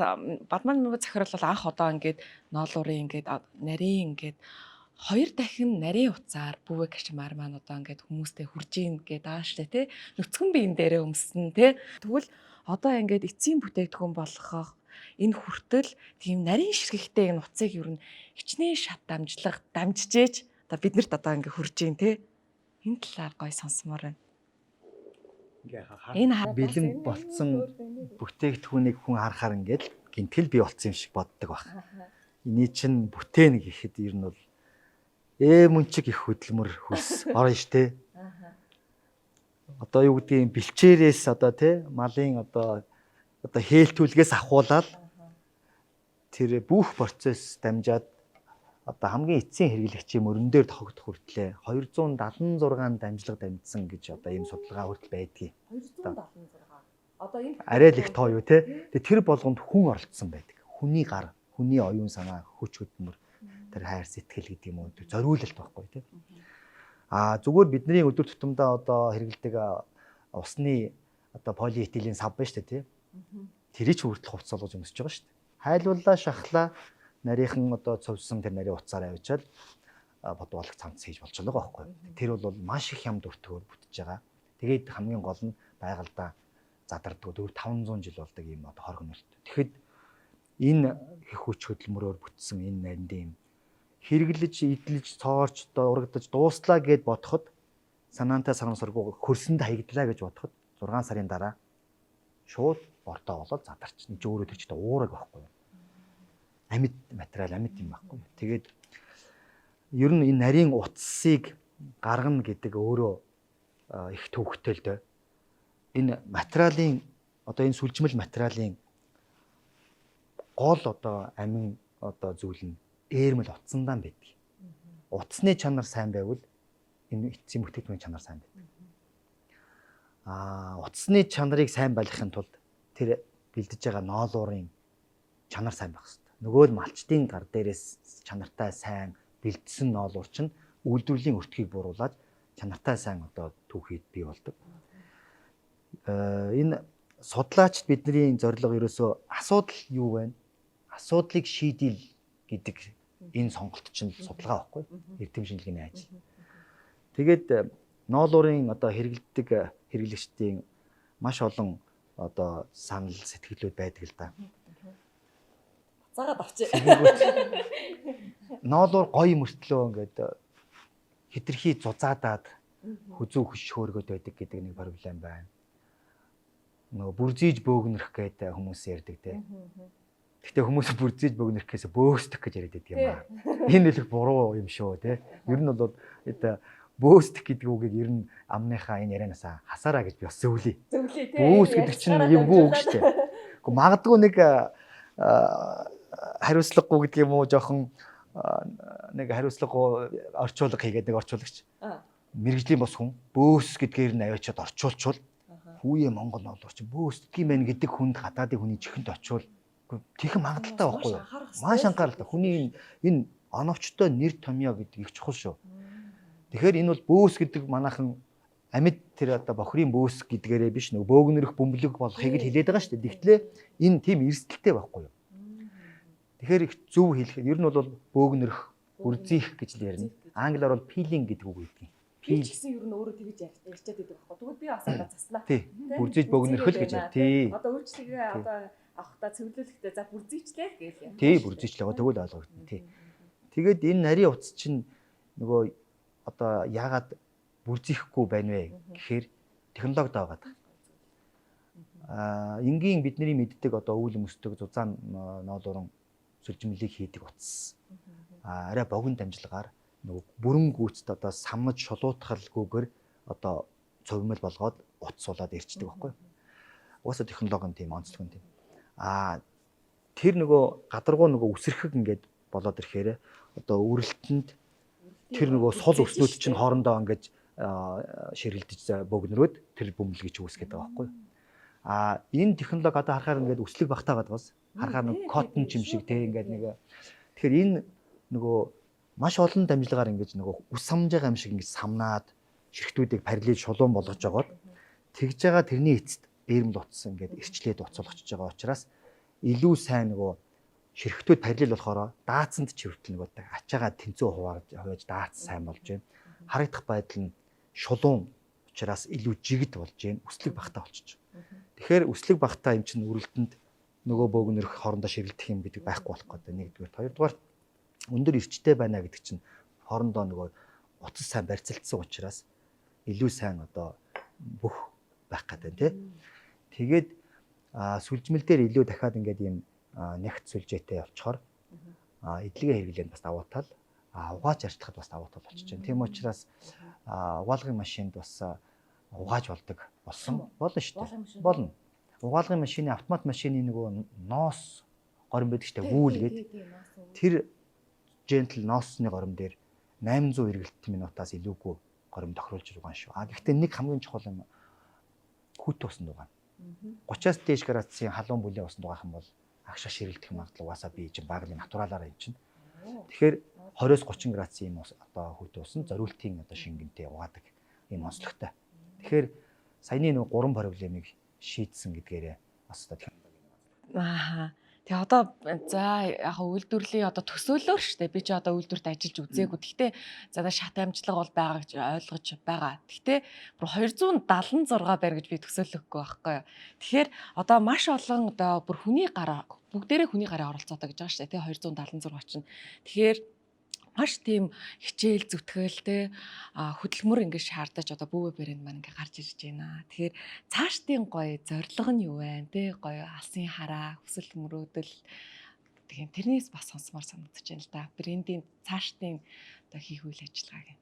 Бадман захирал бол анх одоо ингээд ноолуурын ингээд нарийн ингээд 2 дахин нарийн уцаар бүүвэ кашмар маань одоо ингээд хүмүүстэй хүрж ийн гэдэг аа штэ тий. Нүцгэн биен дээрээ өмсөн тий. Тэгвэл одоо ингээд эцсийн бүтээгдэхүүн болгох энэ хүртэл тийм нарийн ширхэгтэй энэ уцыг ер нь хичнээн шат дамжижээж одоо биднэрт одоо ингээд хүрж ийн тий. Энэ талаар гой сонсомоор байна. Энэ бэлэн болцсон бүтээгдэхүүнийг хүн харахаар ингээд гинтгэл бий болцсон юм шиг боддог баг. Эний чинь бүтээн гэхэд ер нь бол мөнчиг их хөдөлмөр хөлс орно штэ. Одоо юу гэдгийг бэлчээрээс одоо тий малын одоо хээлтүүлгээс ахуулаад тэр бүх процесс дамжаад одоо хамгийн эцсийн хэрэглэгчийн мөрөн дээр тогтох хүртлээр 276 дамжлага дамжсан гэж одоо ийм судалгаа хүртэл байдгийг. 276. Одоо энэ арай л их тоо юу те. Тэр болгонд хүн оролцсон байдаг. Хүний гар, хүний оюун санаа, хүч хөдөлмөр, тэр хайр сэтгэл гэдэг юм уу зориулалт байхгүй те. Зүгээр бидний өдөр тутамдаа одоо хэрэглэдэг усны одоо полиэтилений сав байна шүү дээ те. Тэрийг ч хүртэл хувцас болгож өмсөж байгаа шүү дээ. Хайлууллаа, шахлаа нарийнхан одоо цовсон тэр нарийн уцаар авчаад бодволох цамц хийж болж байгаа байхгүй. Тэр бол маш их ям дүртгөөр бүтэж байгаа. Тэгээд хамгийн гол нь байгальдаа задардаг 400-500 жил болдог юм одоо хоргонолт. Тэгэхэд энэ их хүч хөдөлмөрөөр бүтсэн энэ нарийн хэрэглэж, идэлж, цоорч, одоо урагдаж дууслаа гэд бодоход санаантай санамсаргүй хөрсөнд хаягдлаа гэж бодоход 6 сарын дараа шууд бортоо болоод задарч. Нэг өөрөө тэр чинь уураг байхгүй. Амьд материал амьд юм байхгүй. Тэгээд ер нь энэ нарийн утсыг гаргана гэдэг өөрөө их төвөгтэй л дээ. Энэ материалын одоо энэ сүлжмэл материалын гол одоо амин одоо зүйл нь ээрмэл утсандаа байдаг. Утасны чанар сайн байвал энэ эцсийн бүтээгдэхүүний чанар сайн байдаг. Утасны чанарыг сайн байлгахын тулд тэр бэлдэж байгаа ноолуурын чанар сайн байх хэрэгтэй. Нөгөө л малчтын гар дээрээс чанартай сайн бэлдсэн ноолуур чинь үйлдвэрлэлийн өртгийг бууруулад чанартай сайн одоо түүхийд бий болдог. Энэ судлаачд бидний зорилго ерөөсөө асуудал юу вэ? Асуудлыг шийдэл гэдэг энэ сонголт чинь судалгаа байхгүй. Эрдэм шинжилгээний ажил. Тэгээд ноолуурын одоо хэрэглэдэг хэрэглэгчдийн маш олон одоо санал сэтгэлүүд байдаг л да. Цагаад авчи. Ноолуур гоё мөртлөө ингээд хитрхи зузаадаад хүзүү хөшөөргөд байдаг гэдэг нэг проблем байна. Нөгөө бүрзийж бөөгнөрөх гэдэг хүмүүс ярьдаг те. Гэхдээ хүмүүс бүрзийж бөөгнөрөхөөс бөөсдөх гэж яриад байдаг юм аа. Энэ нэлэх буруу юм шүү те. Ер нь бол бөөсдөх гэдэг үгийг ер нь амныхаа энэ ярианасаа хасаараа гэж би бас зөвлөе. Бөөс гэдэг чинь эвгүй үг шүү дээ. Гэхдээ магадгүй нэг хариуцлагагүй гэдэг юм уу жоохон нэг хариуцлагагүй орчуулга хийгээд нэг орчуулагч. Мэргэжлийн бос хүн бөөс гэдгээр нь аваачаад орчуулчвал хүүе Монгол ноолуур чи бөөсдөг юм байна гэдэг хүнд гадаадын хүний чихэнд очивол тийхэн магадaltaй байхгүй юу? Маш анхааралтай. Хүний энэ оновчтой нэр томьёо гэдэг их чухал шүү. Тэгэхээр энэ бол бөөс гэдэг манайхан амьд тэр одоо бохрын бөөс гэдгээрээ биш нөгөө бөөгнөрөх бөмбөлөг болохыг л хэлээд байгаа шүү дээ. Тэгтлээ энэ тийм эрсдэлтэй байхгүй юу? Тэгэхээр их зөв хэлэхэд ер нь бол бөөгнөрөх, бүрзих гэж л ярина. Англиар бол peeling гэдэг үг гэдэг юм. Би ч гэсэн ер нь өөрөө тэгж ярьчаад байдаг байхгүй. Тэгвэл би бас одоо заснаа. Тий. Бүрзиж бөөгнөрөх л гэж байна. Тий. Одоо үйлчлэгээ одоо авахта цэвэрлүүлэхдээ за бүрзийчлээ гэж юм. Тий, бүрзийчлээ. Тэгвэл ойлгогдно. Тий. Тэгээд энэ нарийн утас чинь нөгөө одоо яагаад бүрзихгүй байна вэ гэхээр технологид байгаа. Энгийн бидний мэддэг одоо үйл өмсдөг зузаан ноолуурын сүлжмэлийг хийдэг утас. Арай богино дамжлагаар нөгөө бүрэн гүйцэд одоо самнаж шулуутгалгүйгээр одоо цовмол болгоод утас болоод ирчдэг байхгүй. Угаасаа технологи нь тийм онцлог юм. Тэр нөгөө гадаргуу нөгөө үсрэхэг ингээд болоод ирэхээр одоо үрэлтэнд тэр нөгөө сул өснүүд чинь хоорондоо ингээд ширэлдэж бөгнөрөөд тэр бөмбөлгийг үүсгэж байгаа байхгүй. Энэ технологи одоо харахаар ингээд өслөг багтаагаад байгаас харахаар нэг коттон чим шиг те ингээд нэг тэгэхээр энэ нөгөө маш олон дамжлагаар ингэж нөгөө ус самж байгаа юм шиг ингэж самнаад ширхтүүдийг параллел шулуун болгож жагаад тэгж байгаа тэрний эцэст дээрмэл утас ингээд эрчлээд уцуулгач байгаа учраас илүү сайн нөгөө ширхтүүд параллел болохоор даацанд ч хүртэл нөгөө ачаагаа тэнцүү хувааж даац сайн болж байна. Харагдах байдал нь шулуун учраас илүү жигд болж байна. Өслөг багтаа болчих. Тэгэхээр өслөг багтаа юм чинь үрэлтэнд нөгөө бөөгнөрөх хоорондоо ширэлдэх юм гэдэг байхгүй болох гэдэг. Нэгдүгээр, хоёрдугаар өндөр эрчтэй байна гэдэг чинь хоорондоо нөгөө утас сайн барьцалдсан учраас илүү сайн одоо бүх байх гэдэг тийм. Тэгээд сүлжмэл дээр илүү дахиад ингээд юм нягт сүлжээтэй явчихоор эдлэгээ хэрэглээд бас давуу тал угааж арчлахад бас давуу тал болчихж байна. Тийм учраас угаалгын машинд бас угааж болдог болсон. Болно шүү дээ. Болно. Угаалгын машины автомат машины нөгөө ноос горим байдаг шүү дээ. Вүүл гэдэг. Тэр жентл ноосны горим дээр 800 эргэлт минутаас илүүгүй горим тохируулж байгаа шүү. Гэхдээ нэг хамгийн чухал юм хүт усан дугаана. 30-аас дээш градусын халуун бүлээн усан дугаах юм бол агшаа ширэлдэх магадлал угаасаа бий чинь баглын натуралаараа юм чинь. Тэгэхээр 20-с 30 градусын юм одоо хүт усан зориултын одоо шингэнтэй угаадаг юм онцлогтой. Тэгэхээр саяны нэг 3 проблемыг шийдсэн гэдгээрээ бас одоо технологи юм. Тэгээ одоо за яг үйлдвэрлэлийн одоо төсөөлөөр шүү дээ. Би чи одоо үйлдвэрт ажиллаж үзээгүй. Гэхдээ за шат амжилтлага бол байгаа гэж ойлгож байгаа. Гэхдээ бүр 276 байр гэж би төсөөлөхгүй байхгүй юу. Тэгэхээр одоо маш олон одоо бүр хүний гараа бүгдээрээ хүний гараа оролцоотой гэж байгаа шүү дээ. Тэгээ 276 очно. Тэгэхээр маш тийм хичээл зүтгэлтэй хөдөлмөр ингээд шаардаж одоо бүүвэ брэнд маань ингээд гарч ирж байна. Тэгэхээр цаашдын гоё зорилго нь юу вэ? Тэ гоё алсын хараа, хүсэл мөрөөдөл тийм тэрнээс бас сонсомоор санагдаж байна л да. Брендийн цаашдын одоо хийх үйл ажиллагааг.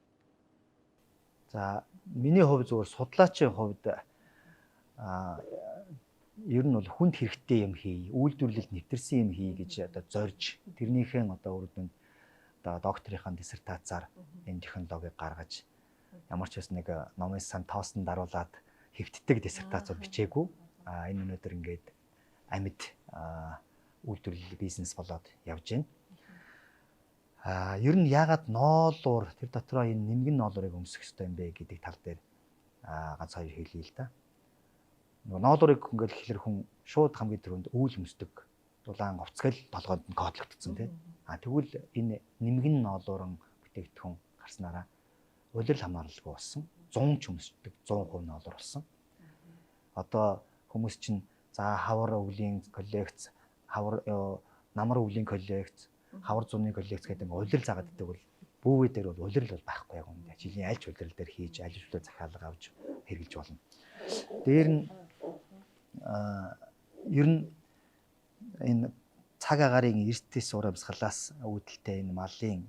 За миний хувьд зөвхөн судлаачийн хувьд ер нь бол хүнд хэрэгтэй юм хий, үйлдвэрлэлд нэвтэрсэн юм хий гэж одоо зорж тэрнийхэн одоо үр дүнд докторийнхаа диссертацаар энэ технологиг гаргаж ямар ч бас нэг номын сан тоосон даруулаад хэвтдэг диссертацууд бичээгүй. Энэ өнөөдөр ингээд амьд үйлдвэрлэл бизнес болоод явж байна. Ер нь яагаад ноолуур тэр дотроо энэ нэмгэн ноолуурыг өмсөх ёстой юм бэ гэдэг тал дээр ганц хоёр хэлье л да. Ноолуурыг ингээд ихлэр хүн шууд хамгийн түрүүнд үйл өмсдөг дулаан хувцгал толгойд нь кодлогдсон тийм. Тэгвэл энэ нэмгэн ноолуурын бүтээгдэхүүн гарснараа улирал хамааралгүй болсон. 100 ч өмсдөг 100% ноолуур болсон. Одоо хүмүүс чинь за хавар өвлийн коллекц, хавар намар өвлийн коллекц, хавар зуны коллекц гэдэг улирал заагаад байдаг бол бүүвэ дээр бол улирал бол байхгүй яг үнэ. Жилийн альч улирал дээр хийж аль өчтөр захиалга авч хэрэгжилж болно. Дээр нь ер нь энэ цаг агарын эртээс урамсгалаас үүдэлтэй энэ малын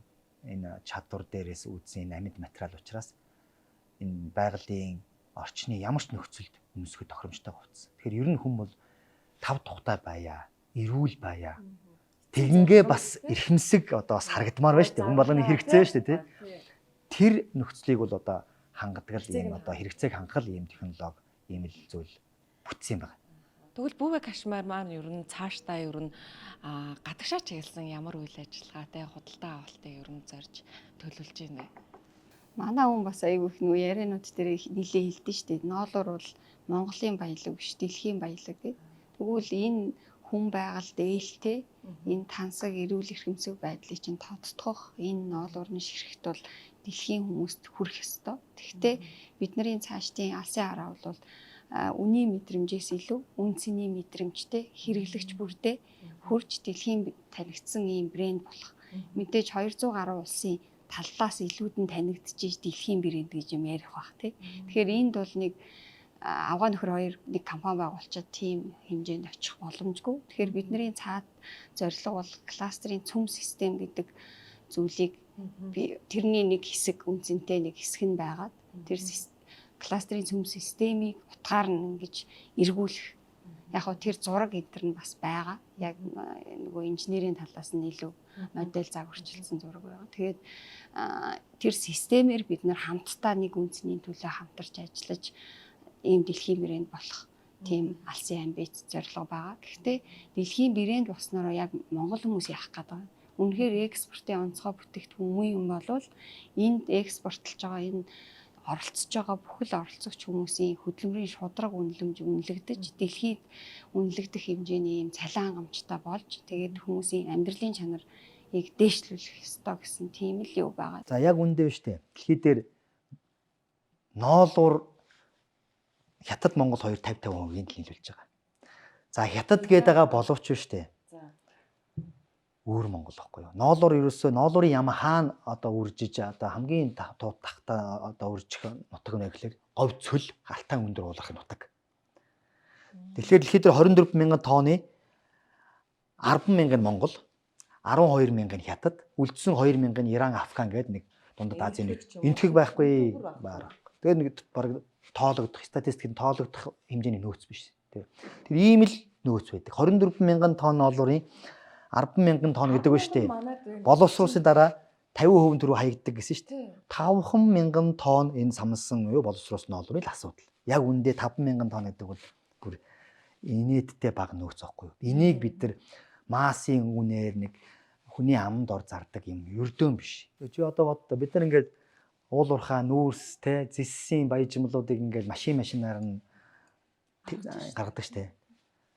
энэ чадвар дээрээс үүдсэн энэ амьд материал учраас энэ байгалийн орчны ямар ч нөхцөлд өмсөхөд тохиромжтой хувцас. Тэгэхээр ер нь хүн бол тав тухтай байя, эрүүл байя. Тэгингээ бас эрхэмсэг одоо бас харагдмаар байна шүү дээ. Хүн болгоны хэрэгцээ байна шүү дээ, тий. Тэр нөхцөлийг бол одоо хангадаг л ийм одоо хэрэгцээг хангах ийм технологи, ийм л зүйл бүтсэн юм байна. Тэгвэл Бүвэ Кашмир маань ер нь цаашдаа ер нь гадагшаа чиглэсэн ямар үйл ажиллагаатай худалдаа авалтыг ер нь зорж төлөвлөж байна вэ? Манай хүн бас айгүй их нүү ярианууд дээр нилээ хэлдэж штэ. Ноолоор бол Монголын баялаг биш, дэлхийн баялаг гэдэг. Тэгвэл энэ хүн байгаль дээлтэй энэ тансаг эрүүл эрхэмсэг байдлыг чинь тодтогох энэ ноолуурны ширхэгт бол дэлхийн хүмүүст хүрэх ёстой. Тэгэхдээ бидний цаашдын алсын хараа бол үнийн мэдрэмжээс илүү үн цэний мэдрэмжтэй хэрэглэгч бүрдээ хурж дэлхийн танигдсан ийм брэнд болох. Мэдээж 200 гаруй улсын таллаас илүүдэн танигдчихж дэлхийн брэнд гэж юм ярих бах тий. Тэгэхээр энд бол нэг авгаа нөхөр хоёр нэг компани байгуулчаад тийм хэмжээнд очих боломжгүй. Тэгэхээр бидний цаад зорилго бол кластерын цөм систем гэдэг зүйлийг тэрний нэг хэсэг үнцэнтэй нэг хэсэг нь байгаад тэр кластерын цөм системийг утгаар нь ингэж эргүүлэх. Яг хөө тэр зураг эдгээр нь бас байгаа. Яг нөгөө инженерийн талаас нь илүү модель загварчилсан зураг байгаа. Тэгээд тэр системээр бид нэр хамтдаа нэг үнцний төлөө хамтарч ажиллаж ийм дэлхийн брэнд болох тийм алсын амбиц зорилго байгаа. Гэхдээ дэлхийн брэнд болсноор яг монгол хүмүүс яах гээд байгаа. Үнэхээр экспортын онцгой бүтээгдэхүүн муу юм болвол энд экспортлж байгаа энэ оролцож байгаа бүхэл оролцогч хүмүүсийн хөдөлмөрийн шудраг үнэлэмж үнэлэгдэж дэлхийд үнэлэгдэх хэмжээний ийм цалин хангамжтай болж тэгээд хүмүүсийн амьдралын чанарыг дээшлүүлэх ёстой гэсэн тийм л юу байгаа. За яг үндэ биш үү? Дэлхий дээр ноолуур Хятад Монгол 250-50% нийлүүлж байгаа. За Хятад гээд байгаа боловч биш үү? Өөр Монгол байхгүй юу? Ноолуур ерөөсөө ноолуурын яма хаана одоо үржиж одоо хамгийн тахта одоо үржих нутаг нэ гэхэлэр говь цөл халтаан өндөр уулахын нутаг. Тэгэхээр дэлхийд дээр 24 мянган тонны 10 мянган Монгол, 12 мянган Хятад, үлдсэн 2 мянган Иран, Афган гэдэг нэг дундад Азийн нэг энтгэг байхгүй баар. Тэгээд нэг баг тоологдох статистикийн тоологдох хэмжээний нөөц биш. Тэр ийм л нөөц байдаг. 24 мянган тонн ноолуурын 10 мянган тонн гэдэг ба штэ. Боловсруулсан дараа 50% төрөө хаягддаг гэсэн штэ. 5 мянган тонн энэ самсан юу боловсруулсан ноолуурын л асуудал. Яг үндэ 5 мянган тонн гэдэг бол бүр инээдтэй бага нөөц аахгүй юу. Энийг бид нар массын үнээр нэг хүний амд ор зардаг юм ердөөн биш. Чи одоо боддоо бид нар ингээд уулуурхаа нүүрс те зэссэн баяжмлуудыг ингээд машинаар нь гаргадаг штэ.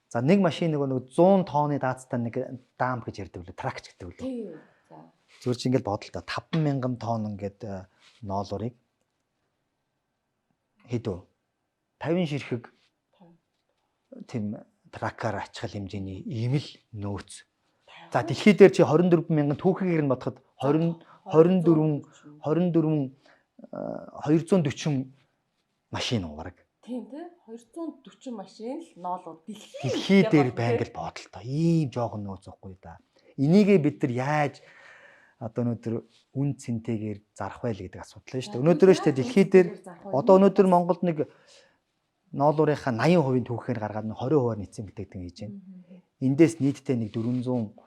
За нэг машин нэг 100 тонны даацтай нэг даамп гэж ярьдаг лөө тракч гэдэг лөө. Тий. За. Зүгээр чи ингээд бодол та 5 мянган тонн ингээд ноолуурыг хэдөө 50 ширхэг тийм тракаар ачхал хэмжээний ийм л нөөц. За дэлхий дээр чи 24 мянган түүхээр нь бодоход 240 машин уураг. Тийм тий 240 машин л ноолууд дэлхий дээр байнг л бодолтой. Ийм жоохон нөөц واخгүй да. Энийгээ бид нар яаж одоо өнөөдөр үн цэнтэйгээр зарах вэ гэдэг асуудал шүү дээ. Өнөөдөр шүү дээ дэлхий дээр одоо өнөөдөр Монголд нэг ноолуурынхаа 80% түүхээр гаргаад 20%-аар нийцэн бүтээгдэхүүн хийж байна. Эндээс нийтдээ нэг 480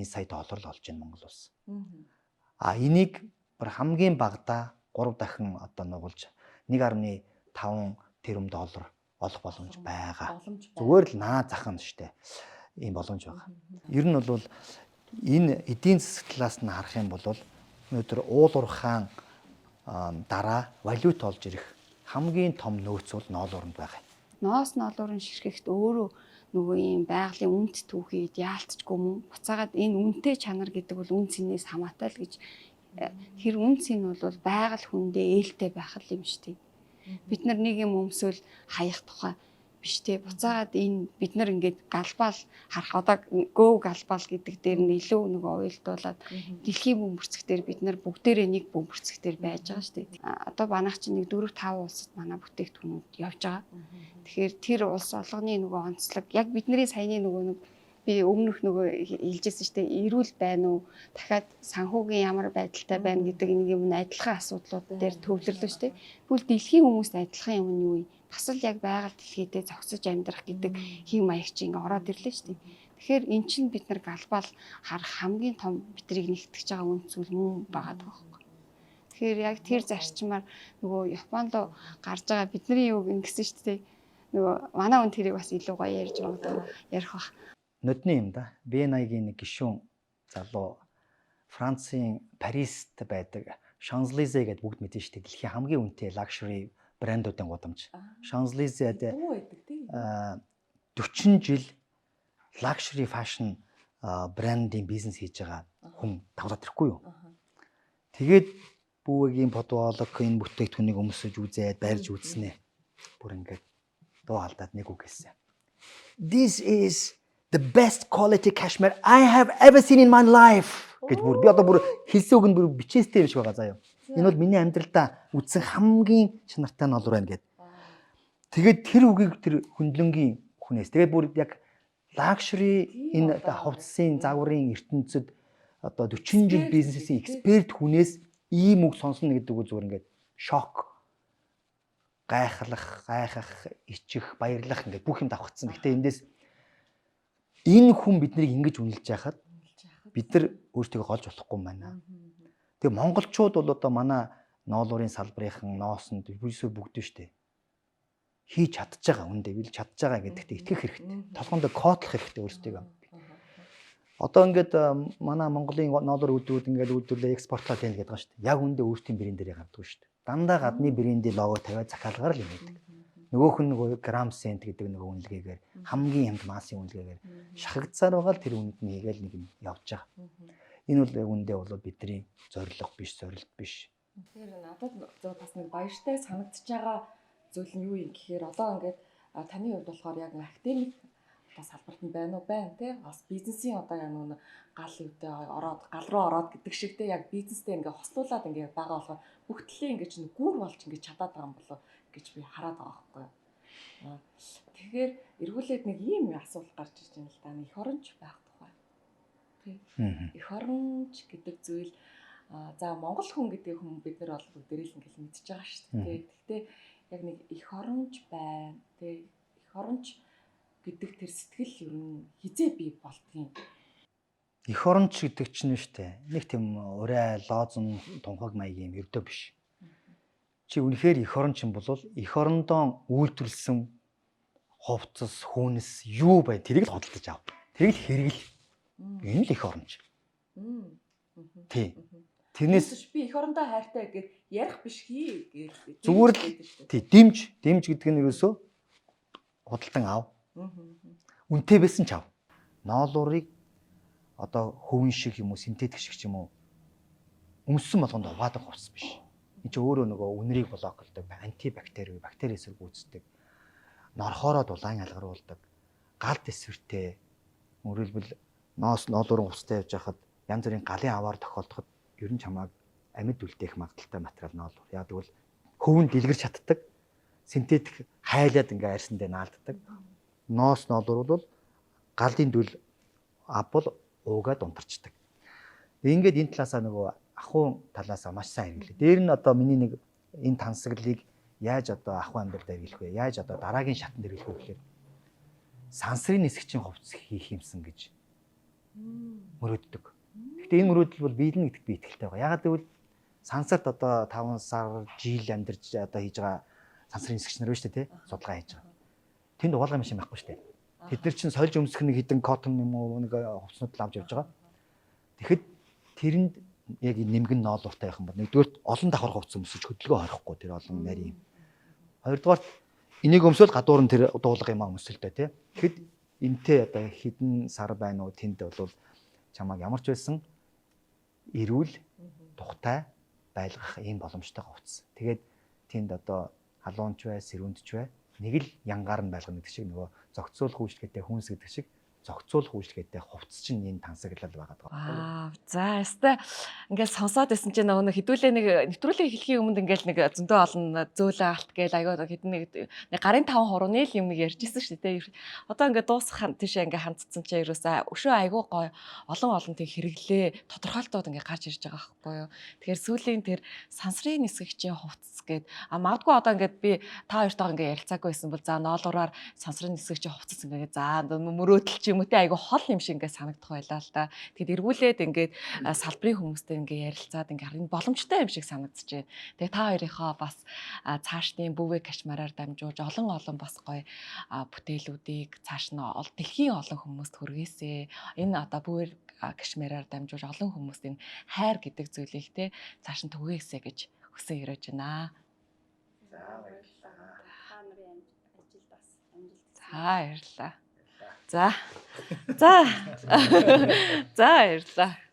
сая доллар л олж байна Монгол улс. Энийг хамгийн багадаа 3 дахин одоо нугалж 1.5 тэрбум доллар олох боломж байгаа. Зүгээр л наа захна штэ. Ийм боломж байгаа. Ер нь бол энэ эдийн засаг талаас нь харах юм бол өнөөдөр уулуурхаан дараа валют олж ирэх хамгийн том нөөц бол ноолууранд байгаа. Ноос ноолуурын ширхэгт өөрөө нөгөө ийм байгалийн үнэт түүхийд яалтчгүй мөн буцаагаад энэ үнэтэй чанар гэдэг бол үн цэнээс хамаатай л гэж тэр үн цэн бол байгаль хүндээ ээлтэй байх юм шүү дээ. Бид нар нэг юм өмсөөл хаях тухай биш те буцаагаад энэ бид нар ингээд галбаал харах одоо гөө галбаал гэдэг дээр нь илүү нөгөө уялдуулаад дэлхийн бөмбөрцөгтөр бид нар бүгдээрээ нэг бөмбөрцөгтөр байж байгаа шүү дээ. Одоо банах чинь нэг 4-5 улсад манай бүтээгдэхүүнүүд явж байгаа. Тэгэхээр тэр улс олгоны нөгөө онцлог яг бидний саяны нөгөө нэг би өмнөх нөгөө хэлжсэн шүү дээ эрүүл байна уу дахиад санхүүгийн ямар байдалтай байна гэдэг нэг юм адилхан асуудлууд дээр төвлөрлөө шүү дээ. Тэгвэл дэлхийн хүмүүст адилхан юм нь юу вэ? Бас л яг байгаль дэлхийдээ зогсож амьдрах гэдэг хэв маяг чи ингээ ороод ирлээ шүү дээ. Тэгэхээр эн чинь бид нар глобал харах хамгийн том бидрийг нэгтгэж байгаа үн зүйл мөн байгаа байхгүй. Тэгэхээр яг тэр зарчмаар нөгөө Японд руу гарч байгаа бидний юуг ингэсэн шүү дээ. Нөгөө манай хүн тэрийг бас илүү гоё ярьж магадгүй ярих бах. Нодны юм да. B80-ийн нэг гишүүн залуу Францын Парист байдаг Champs-Élysées гэдэг бүгд мэдэн шүү дээ. Дэлхийн хамгийн үнэтэй luxury брэндүүдийн гудамж. Champs-Élysées 40 жил luxury fashion брендийн бизнес хийж байгаа хүн тавлаад ирэхгүй юу? Тэгээд бүүгийн подволог энэ бүтээгдэхүүнийг өмсөж үзээд барьж үзснэ. Бүр ингээд дуу алдаад нэг үг хэлсэн. This is the best quality cashmere I have ever seen in my life гэж бүр би одоо бүр хэлсэн үг нь бүр бичээстэй юм шиг байгаа заяа. Энэ бол миний амьдралдаа үзсэн хамгийн чанартай ноолор байна гэд. Тэгээд тэр үгийг тэр хөндлөнгийн хүнээс тэгээд бүр яг luxury энэ хувцсын загварын ертөнцид одоо 40 жил бизнесийн эксперт хүнээс ийм үг сонсно гэдэг үг зүгээр ингээд шок гайхах, ичих, баярлах ингээд бүх юм давхцсан. Гэтэ эндээс энэ хүн биднийг ингэж үнэлж яхад бид нар өөртөө голж болохгүй байна. Тэгээ монголчууд бол одоо манай ноолуурын салбарынхан ноосонд бүсөө бүгд нь штэ. Хийж чадж байгаа үндэ бил чадж байгаа гэдэгт итгэх хэрэгтэй. Толгоонд кодлох хэрэгтэй өөрсдөө. Одоо ингээд манай Монголын ноолур үүдүүд ингээд үүдүүлээ экспортлоод байна гэдэг байгаа штэ. Яг үндэ өөртөө брэнд дээр гардаг штэ. Дандаа гадны брендийн лого тавиад захиалгаар л юм байдаг. Нөгөөх нь нөгөө грамм сент гэдэг нөгөө үнэлгээгээр хамгийн хямд массын үнэлгээгээр шахагдсаар байгаа л тэр үнд нь хийгээл нэг юм явж байгаа. Энэ бол яг үндэ бол бидний зорилго биш, зорилт биш. Тэгэхээр надад зөв бас нэг баяртай санагдчихж байгаа зүйл нь юу юм гэхээр одоо ингээд таны хувьд болохоор яг академик бас салбарт нь байна уу байна тий бас бизнесийн одоо яг нэг гал үедээ ороод гал руу ороод гэдэг шиг тий яг бизнестэй ингээд хослуулаад ингээд байгаа болохоор бүгдлээ ингээд нэг гүр болж ингээд чадаад байгаа юм болоо гэж би хараад байгаа байхгүй. Тэгэхээр эргүүлээд нэг ийм асуулт гарч ирж байна л да. Эх оронч байх тухай. Тий. Эх оронч гэдэг зүйл за Монгол хүн гэдэг хүн бид нар бол бүгдээрээ л ингээд мэдчихэж байгаа шүү дээ. Гэхдээ яг нэг эх оронч байна. Тий. Эх оронч гэдэг тэр сэтгэл ер нь хизээ бий болтгийн. Эх оронч гэдэг чинь нь штэ. Нэг тийм урай лоозон тунхаг маягийн юм ердөө биш. Чи үнэхээр эх оронч юм бол эх орондоо үйлдвэрлэсэн хувцас, хүнс юу бай тэрийг л хөдөлж ав. Тэрийг л хэрэгэл. Энэ л эх оронч. Тий. Тэрнээс би эх орондоо хайртай гэж ярих биш хий гэж. Зүгээр л тий дэмж гэдэг нь ерөөсөө худалдан ав. Үнэтэй байсан ч ав. Ноолуурыг одоо хөвөн шиг юм уу синтетик шиг ч юм уу өмссөн болгонд уваадаг хувцас биш. Энд чи өөрөө нөгөө үнэрийг блок болдог, антибактери, бактери эсрэг үүсдэг. Норхоороо дулаан ялгаруулдаг. Гал дэсвэртэй өөрөлдвөл ноолуурын хувцастай явж байхад янз бүрийн галын аваар тохиолдоход ер нь чамайг амьд үлдээх магадaltaй материал ноолуур. Яг тэгвэл хөвөн дэлгэрч чаддаг. Синтетик хайлаад ингээ арьсандээ наалддаг. Ноос ноолуур бол галын дүл авбал уугаад унтарчдаг. Ингээд энэ талаасаа нөгөө ахуйн талаасаа маш сайн хэрэглээ. Дээр нь одоо миний нэг энэ тансаглалыг яаж одоо ахуйн амьдралд хэрэглэх вэ? Яаж одоо дараагийн шатанд хэрэглэх вэ гэхээр сансрын нисгчийн хувцас хийх юмсан гэж мөрөөддөг. Гэхдээ энэ мөрөөдөл бол биелнэ гэдэгт би итгэлтэй байгаа. Ягаад гэвэл сансарт одоо 5 сар жил амьдарч одоо хийж байгаа сансрын нисгч нар байна шүү дээ, тий? Судалгаа хийж байгаа. Тэнд угаалгын машин байхгүй шүү дээ. Тэд нар чинь сольж өмсөх нэг хідэн коттон юм уу нэг хувцснууд л авч явж байгаа. Тэгэхэд тэрэнд яг нэмгэн ноолууртай байх юм бол нэгдүгээр олон давхар хувцас өмсөж хөдөлгөөн хорихгүй тэр олон нарийн. Хоёрдугаар энийг өмсөөл гадуур нь тэр дуулга юм өмсөлтэй тий. Тэгэхэд энтэй одоо хідэн сар байна уу тэнд бол чамайг ямар ч байсан эрүүл тухтай байлгах ийм боломжтой хувцас. Тэгээд тэнд одоо халуунч бай, сэрүүндч бай нэг л янгаар нь байлгана гэдэг шиг нөгөө зохицуулах үйлчлэгээтэй хүнс гэдэг шиг зохицуулах үйлчлэгээтэй хувцс чинь энэ тансаглал байгаа даа. За ястай ингээл сонсоод байсан чинь нөгөө хэдүүлээ нэг нэвтрүүлэг эхлэхийн өмнө ингээл нэг зөндөө олон зөөлөн алт гээл аягаа хэдэн нэг гарын 5 хурууны л юм нэг ярьжсэн шүү дээ. Одоо ингээд дуусах тийшээ ингээ хандцсан чинь ерөөсөө өшөө айгуу гоё олон тийм хэрэглээ тодорхойлтууд ингээ гарч ирж байгаа байхгүй юу. Тэгэхээр сүүлийн тэр сансрын нисгэгчийн хувцс гээд магадгүй одоо ингээд би та хоёртойгоо ингээ ярилцаагүй байсан бол за ноолуураар сансрын нисгэгчийн хувцс ингээ за мөрөөдөл ч юм уу те айгуу хол юм шиг ингээ санагдах байлаа л да. Тэгэд эргүүлээд ингээд салбарын хүмүүстэй ингээ ярилцаад ингээ энэ боломжтой юм шиг санагдчихэ. Тэгээ та хоёрынхоо бас цаашдын бүвэ кашмараар дамжуулж олон бас гоё бүтээлүүдийг цааш нь дэлхийн олон хүмүүст хүргээсэй. Энэ одоо бүвэ кашмараар дамжуулж олон хүмүүст энэ хайр гэдэг зүйлийг те цааш нь түгээсэй гэж хүсэн өрөөж байна. За баярлалаа. Та нарын ажилд бас амжилт. За баярлалаа. За баярлалаа.